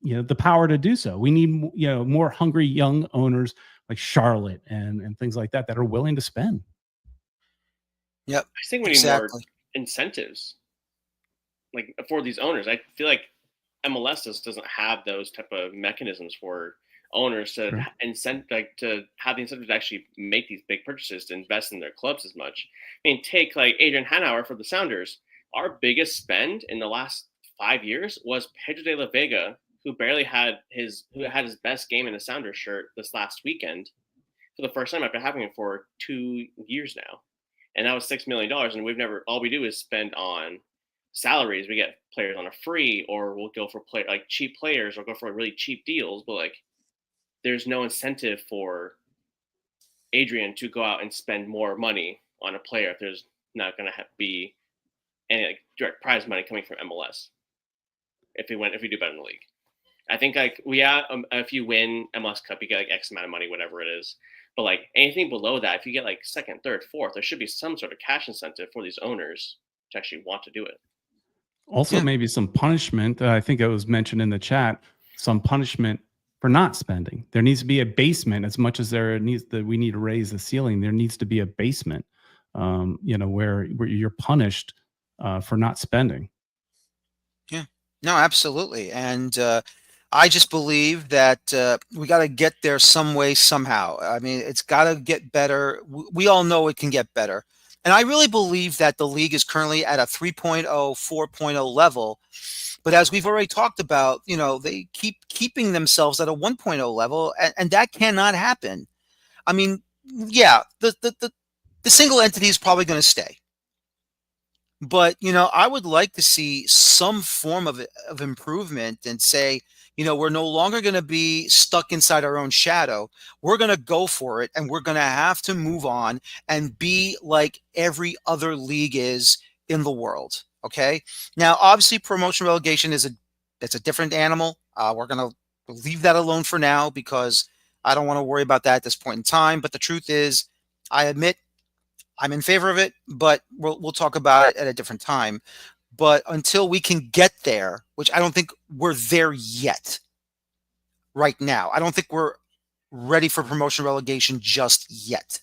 the power to do so. We need more hungry young owners like Charlotte and things like that are willing to spend. Yep. I think we need more incentives, like for these owners. I feel like MLS doesn't have those type of mechanisms for owners to have the incentive to actually make these big purchases, to invest in their clubs as much. Take like Adrian Hanauer for the Sounders. Our biggest spend in the last 5 years was Pedro de la Vega, who had his best game in a Sounders shirt this last weekend for the first time after having it for 2 years now. And that was $6 million. And all we do is spend on salaries. We get players on a free, or we'll go for cheap players, or go for really cheap deals. But there's no incentive for Adrian to go out and spend more money on a player if there's not going to be any direct prize money coming from MLS. If we do better in the league, I think if you win MLS Cup, you get X amount of money, whatever it is. But anything below that, if you get second, third, fourth, there should be some sort of cash incentive for these owners to actually want to do it. Also, maybe some punishment. I think it was mentioned in the chat. Some punishment for not spending. There needs to be a basement as much as we need to raise the ceiling. There needs to be a basement, where you're punished for not spending. Yeah, no, absolutely. And I just believe that we got to get there some way, somehow. It's got to get better. We all know it can get better. And I really believe that the league is currently at a 3.0, 4.0 level. But as we've already talked about, they keep keeping themselves at a 1.0 level, and that cannot happen. The single entity is probably going to stay. But, I would like to see some form of improvement and say, we're no longer going to be stuck inside our own shadow. We're going to go for it, and we're going to have to move on and be like every other league is in the world. Okay. Now, obviously, promotion relegation it's a different animal. We're going to leave that alone for now because I don't want to worry about that at this point in time. But the truth is, I admit I'm in favor of it, but we'll talk about it at a different time. But until we can get there, which I don't think we're there yet right now. I don't think we're ready for promotion relegation just yet.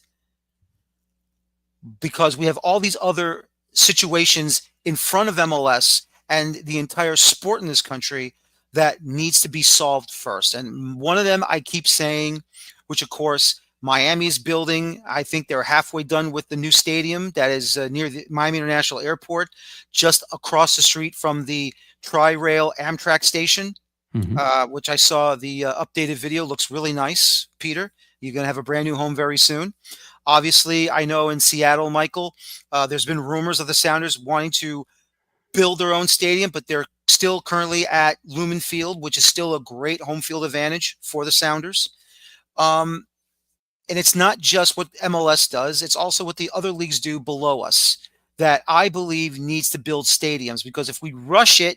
because we have all these other situations in front of MLS and the entire sport in this country that needs to be solved first. And one of them I keep saying, which of course Miami is building. I think they're halfway done with the new stadium that is near the Miami International Airport, just across the street from the Tri-Rail Amtrak station, which I saw the updated video. Looks really nice, Peter. You're going to have a brand new home very soon. Obviously, I know in Seattle, Michael, there's been rumors of the Sounders wanting to build their own stadium, but they're still currently at Lumen Field, which is still a great home field advantage for the Sounders. And it's not just what MLS does, it's also what the other leagues do below us that I believe needs to build stadiums, because if we rush it,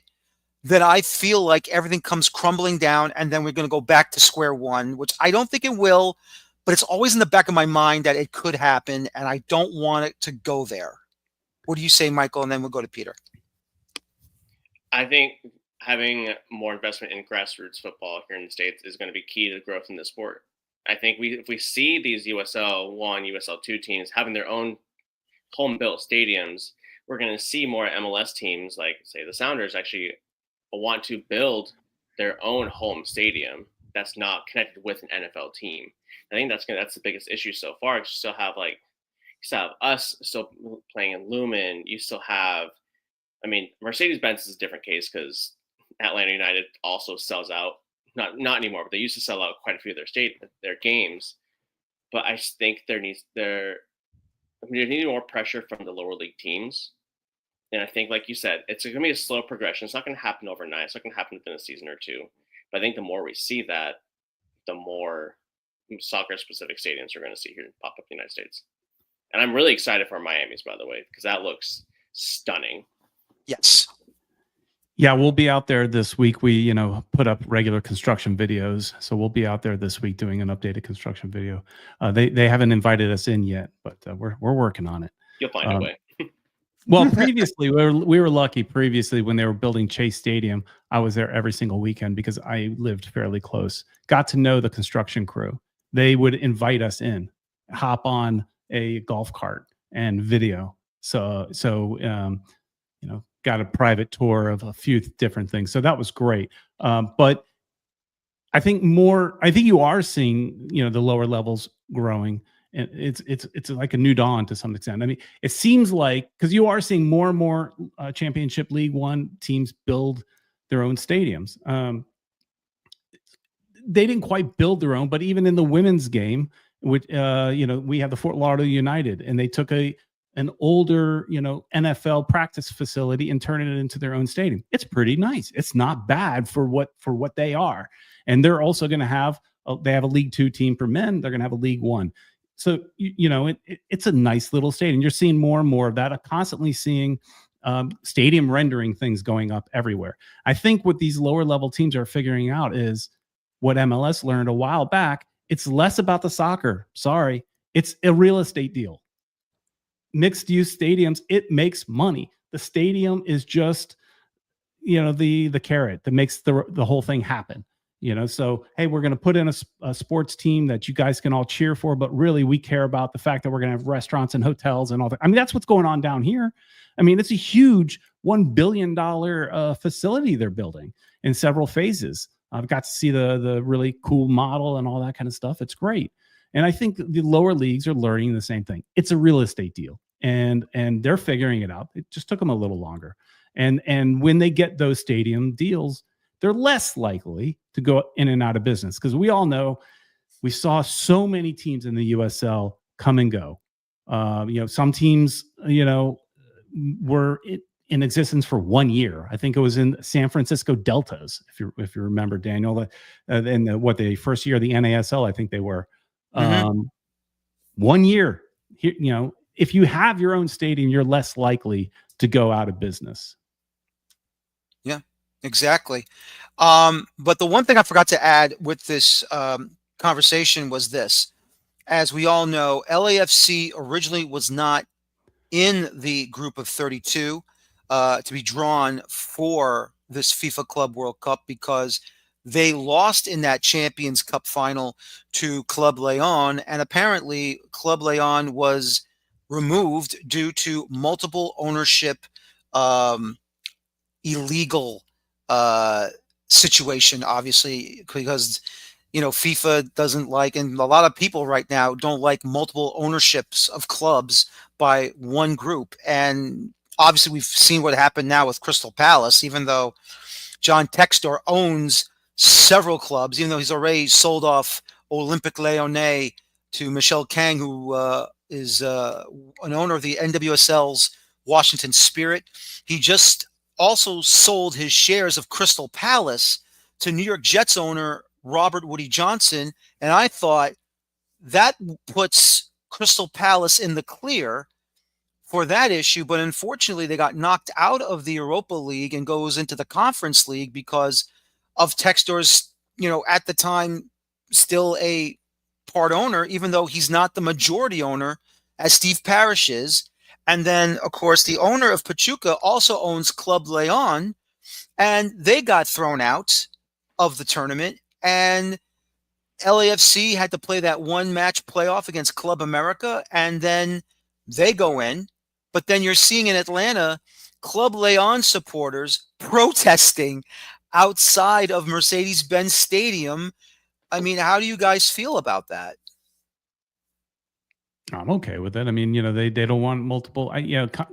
then I feel like everything comes crumbling down and then we're going to go back to square one, which I don't think it will, but it's always in the back of my mind that it could happen, and I don't want it to go there. What do you say, Michael? And then we'll go to Peter. I think having more investment in grassroots football here in the States is going to be key to growth in the sport. I think if we see these USL 1, USL 2 teams having their own home-built stadiums, we're going to see more MLS teams, like, say, the Sounders, actually want to build their own home stadium that's not connected with an NFL team. I think that's the biggest issue so far. You still have us still playing in Lumen. You still have, Mercedes-Benz is a different case because Atlanta United also sells out. Not anymore, but they used to sell out quite a few of their games. But I think there needs more pressure from the lower league teams. And I think, like you said, it's going to be a slow progression. It's not going to happen overnight. It's not going to happen within a season or two. But I think the more we see that, the more soccer-specific stadiums we're going to see here pop up in the United States. And I'm really excited for Miami's, by the way, because that looks stunning. Yes. Yeah, we'll be out there this week. We, put up regular construction videos, so we'll be out there this week doing an updated construction video. They haven't invited us in yet, but we're working on it. You'll find a way. Well, previously we were lucky. Previously, when they were building Chase Stadium, I was there every single weekend because I lived fairly close. Got to know the construction crew. They would invite us in, hop on a golf cart and video. So got a private tour of a few different things. So that was great. But I think you are seeing, the lower levels growing, and it's like a new dawn to some extent. I mean, it seems like, because you are seeing more and more Championship League One teams build their own stadiums. They didn't quite build their own, but even in the women's game, which we have the Fort Lauderdale United, and they took an older, NFL practice facility and turning it into their own stadium. It's pretty nice. It's not bad for what they are. And they're also going to have, they have a League Two team for men. They're going to have a League One. So, it's a nice little stadium. You're seeing more and more of that. I'm constantly seeing stadium rendering things going up everywhere. I think what these lower level teams are figuring out is what MLS learned a while back. It's less about the soccer. Sorry. It's a real estate deal. Mixed use stadiums, it makes money. The stadium is just, the carrot that makes the whole thing happen. So, hey, we're going to put in a sports team that you guys can all cheer for, but really we care about the fact that we're going to have restaurants and hotels and all that. I mean, that's what's going on down here. I mean, it's a huge $1 billion facility they're building in several phases. I've got to see the really cool model and all that kind of stuff. It's great. And I think the lower leagues are learning the same thing. It's a real estate deal, and they're figuring it out. It just took them a little longer. And when they get those stadium deals, they're less likely to go in and out of business, because we all know we saw so many teams in the USL come and go. Some teams, were in existence for 1 year. I think it was in San Francisco Deltas, if you remember, Daniel. The first year of the NASL, I think they were. 1 year. If you have your own stadium, you're less likely to go out of business. Yeah, exactly. But the one thing I forgot to add with this conversation was this. As we all know, LAFC originally was not in the group of 32 to be drawn for this FIFA Club World Cup because they lost in that Champions Cup final to Club Leon, and apparently Club Leon was removed due to multiple ownership um, illegal situation, obviously, because FIFA doesn't like, and a lot of people right now don't like multiple ownerships of clubs by one group. And obviously, we've seen what happened now with Crystal Palace, even though John Textor owns several clubs, even though he's already sold off Olympique Lyonnais to Michel Kang, who is an owner of the NWSL's Washington Spirit. He just also sold his shares of Crystal Palace to New York Jets owner Robert Woody Johnson. And I thought that puts Crystal Palace in the clear for that issue. But unfortunately, they got knocked out of the Europa League and goes into the Conference League because of Textor's, at the time, still a part owner, even though he's not the majority owner, as Steve Parish is. And then, of course, the owner of Pachuca also owns Club Leon, and they got thrown out of the tournament. And LAFC had to play that one-match playoff against Club America, and then they go in. But then you're seeing in Atlanta, Club Leon supporters protesting outside of Mercedes-Benz Stadium. I mean, how do you guys feel about that? I'm okay with it. I mean, they don't want multiple,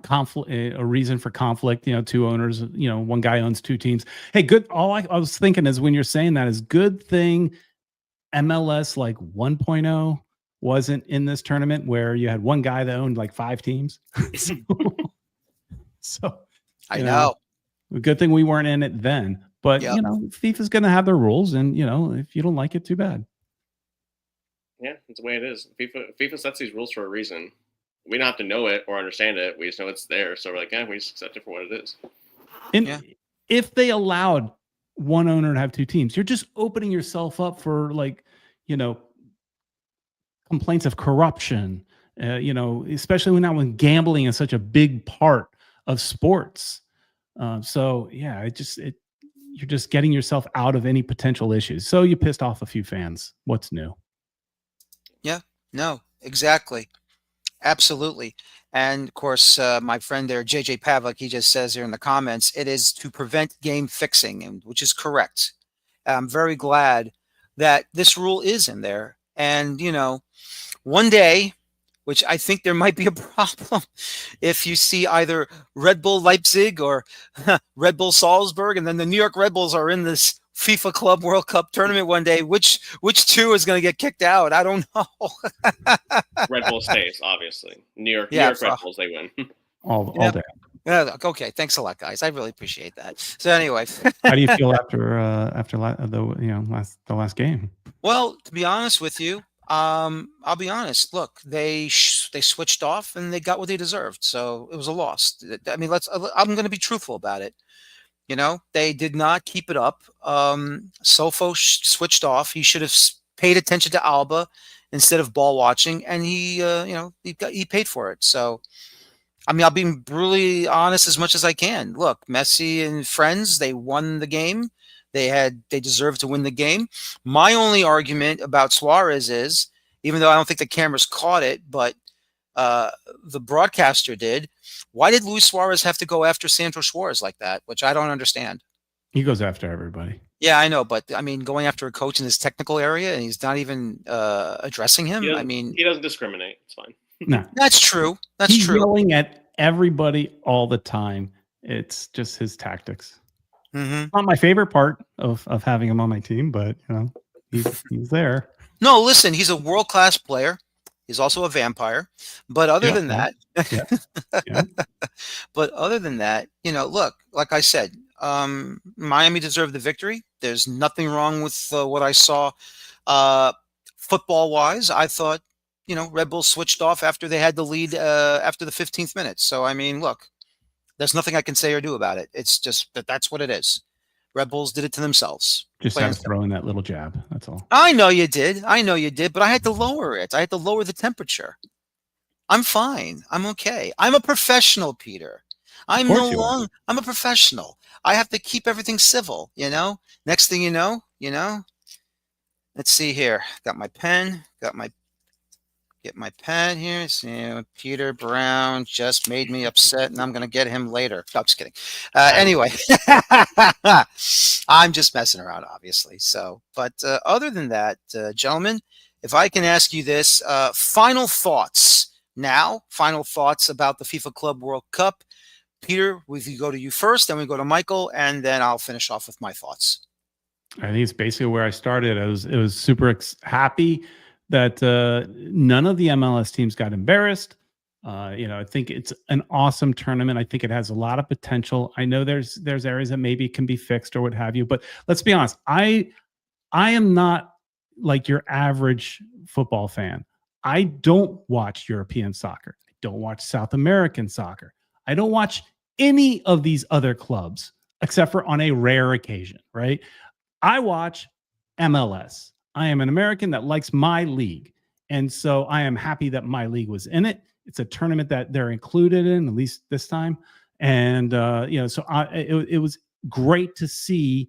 conflict, a reason for conflict, two owners, one guy owns two teams. Hey, good. All I was thinking is when you're saying that is good thing MLS like 1.0 wasn't in this tournament where you had one guy that owned like 5 teams. so I know. Good thing we weren't in it then. But, Yep. FIFA's going to have their rules. And, if you don't like it, too bad. Yeah, that's the way it is. FIFA sets these rules for a reason. We don't have to know it or understand it. We just know it's there. So we're like, we just accept it for what it is. And if they allowed one owner to have 2 teams, you're just opening yourself up for complaints of corruption, especially when gambling is such a big part of sports. You're just getting yourself out of any potential issues. So you pissed off a few fans. What's new? Yeah, no, exactly. Absolutely. And of course, my friend there, JJ Pavlik, he just says here in the comments, it is to prevent game fixing, which is correct. I'm very glad that this rule is in there. And, one day, which I think there might be a problem if you see either Red Bull Leipzig or Red Bull Salzburg, and then the New York Red Bulls are in this FIFA Club World Cup tournament one day. Which two is going to get kicked out? I don't know. Red Bull stays, obviously. New York Red Bulls, they win. all day. Yeah, okay, thanks a lot, guys. I really appreciate that. So anyway, how do you feel after the last game? Well, to be honest with you, I'll be honest. Look, they switched off and they got what they deserved. So it was a loss. I mean, I'm going to be truthful about it. They did not keep it up. Sofo switched off. He should have paid attention to Alba instead of ball watching, and he paid for it. So, I mean, I'll be brutally honest as much as I can. Look, Messi and friends, they won the game. They deserved to win the game. My only argument about Suarez is, even though I don't think the cameras caught it, but the broadcaster did, why did Luis Suarez have to go after Sandro Suarez like that? Which I don't understand. He goes after everybody. Yeah, I know, but I mean, going after a coach in his technical area and he's not even addressing him. I mean, he doesn't discriminate. It's fine. No, that's true. He's yelling at everybody all the time. It's just his tactics. Mm-hmm. Not my favorite part of having him on my team, but he's there. No, listen, he's a world-class player. He's also a vampire. But other than that, but other than that, look, like I said, Miami deserved the victory. There's nothing wrong with what I saw football-wise. I thought, Red Bull switched off after they had the lead after the 15th minute. So, I mean, look, there's nothing I can say or do about it. It's just that's what it is. Red Bulls did it to themselves. Just had to throw in that little jab. That's all. I know you did, but I had to lower it. I had to lower the temperature. I'm fine. I'm okay. I'm a professional, Peter. I'm a professional. I have to keep everything civil, Next thing you know, let's see here. Got my pen, got my Get my pen here. See, Pieter Brown just made me upset, and I'm going to get him later. No, I'm just kidding. Anyway, I'm just messing around, obviously. So, but other than that, gentlemen, if I can ask you this, final thoughts now, final thoughts about the FIFA Club World Cup. Peter, we go to you first, then we go to Michael, and then I'll finish off with my thoughts. I think it's basically where I started. I was super happy that none of the MLS teams got embarrassed. I think it's an awesome tournament. I think it has a lot of potential. I know there's areas that maybe can be fixed or what have you, but let's be honest. I am not like your average football fan. I don't watch European soccer. I don't watch South American soccer. I don't watch any of these other clubs except for on a rare occasion, right? I watch MLS. I am an American that likes my league. And so I am happy that my league was in it. It's a tournament that they're included in, at least this time. And, so it was great to see,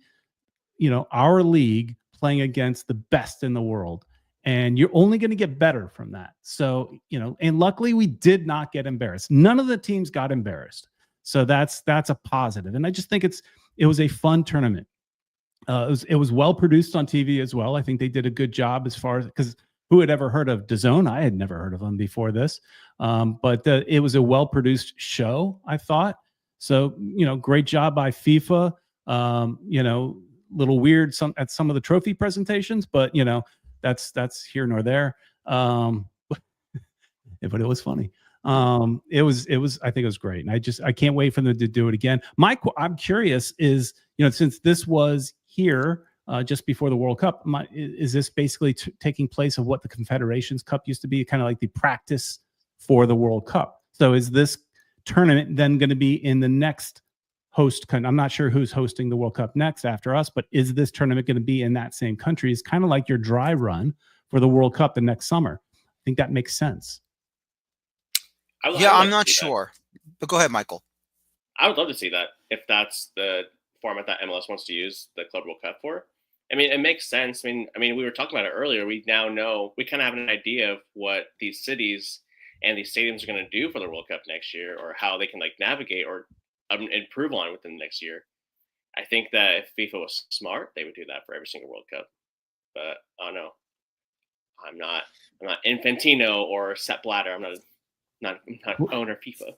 our league playing against the best in the world. And you're only going to get better from that. So, and luckily we did not get embarrassed. None of the teams got embarrassed. So that's a positive. And I just think it was a fun tournament. It was well produced on TV as well. I think they did a good job as far as, because who had ever heard of DAZN? I had never heard of them before this. But it was a well produced show, I thought. So, great job by FIFA. Little weird at some of the trophy presentations, but that's here nor there. But it was funny. I think it was great. And I can't wait for them to do it again. I'm curious is, since this was here just before the World Cup, is this basically taking place of what the Confederations Cup used to be, kind of like the practice for the World Cup? So is this tournament then going to be in the next host country? I'm not sure who's hosting the World Cup next after us, but is this tournament going to be in that same country? It's kind of like your dry run for the World Cup the next summer. I think that makes sense. I'm not sure. But go ahead, Michael. I would love to see that if that's the format that MLS wants to use the Club World Cup for. I mean, it makes sense. I mean, we were talking about it earlier. We now know, we kind of have an idea of what these cities and these stadiums are going to do for the World Cup next year, or how they can navigate or improve on within the next year. I think that if FIFA was smart, they would do that for every single World Cup. But oh no, I'm not Infantino or Sepp Blatter. I'm not owner of FIFA.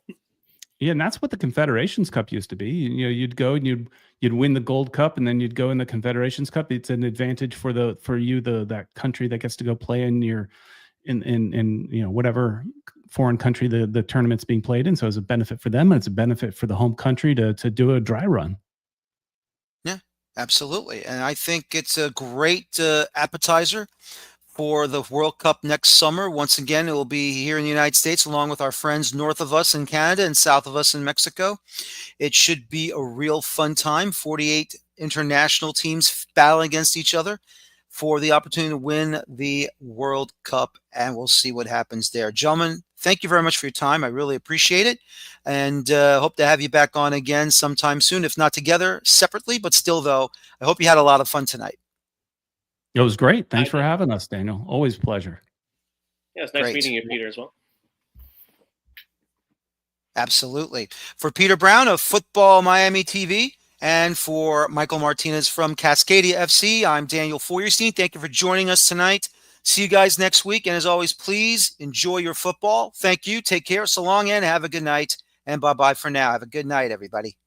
Yeah, and that's what the Confederations Cup used to be. You'd go and you'd win the Gold Cup, and then you'd go in the Confederations Cup. It's an advantage for that country that gets to go play in whatever foreign country the tournament's being played in. So it's a benefit for them, and it's a benefit for the home country to do a dry run. Yeah, absolutely. And I think it's a great appetizer for the World Cup next summer. Once again, it will be here in the United States, along with our friends north of us in Canada and south of us in Mexico. It should be a real fun time. 48 international teams battling against each other for the opportunity to win the World Cup, and we'll see what happens there. Gentlemen, thank you very much for your time. I really appreciate it, and hope to have you back on again sometime soon, if not together, separately, but still, though, I hope you had a lot of fun tonight. It was great. Thanks for having us, Daniel. Always a pleasure. Yeah, it's nice meeting you, Peter, as well. Absolutely. For Pieter Brown of Futbol Miami TV, and for Michael Martinez from Cascadia FC, I'm Daniel Feuerstein. Thank you for joining us tonight. See you guys next week. And as always, please enjoy your football. Thank you. Take care. So long, and have a good night. And bye-bye for now. Have a good night, everybody.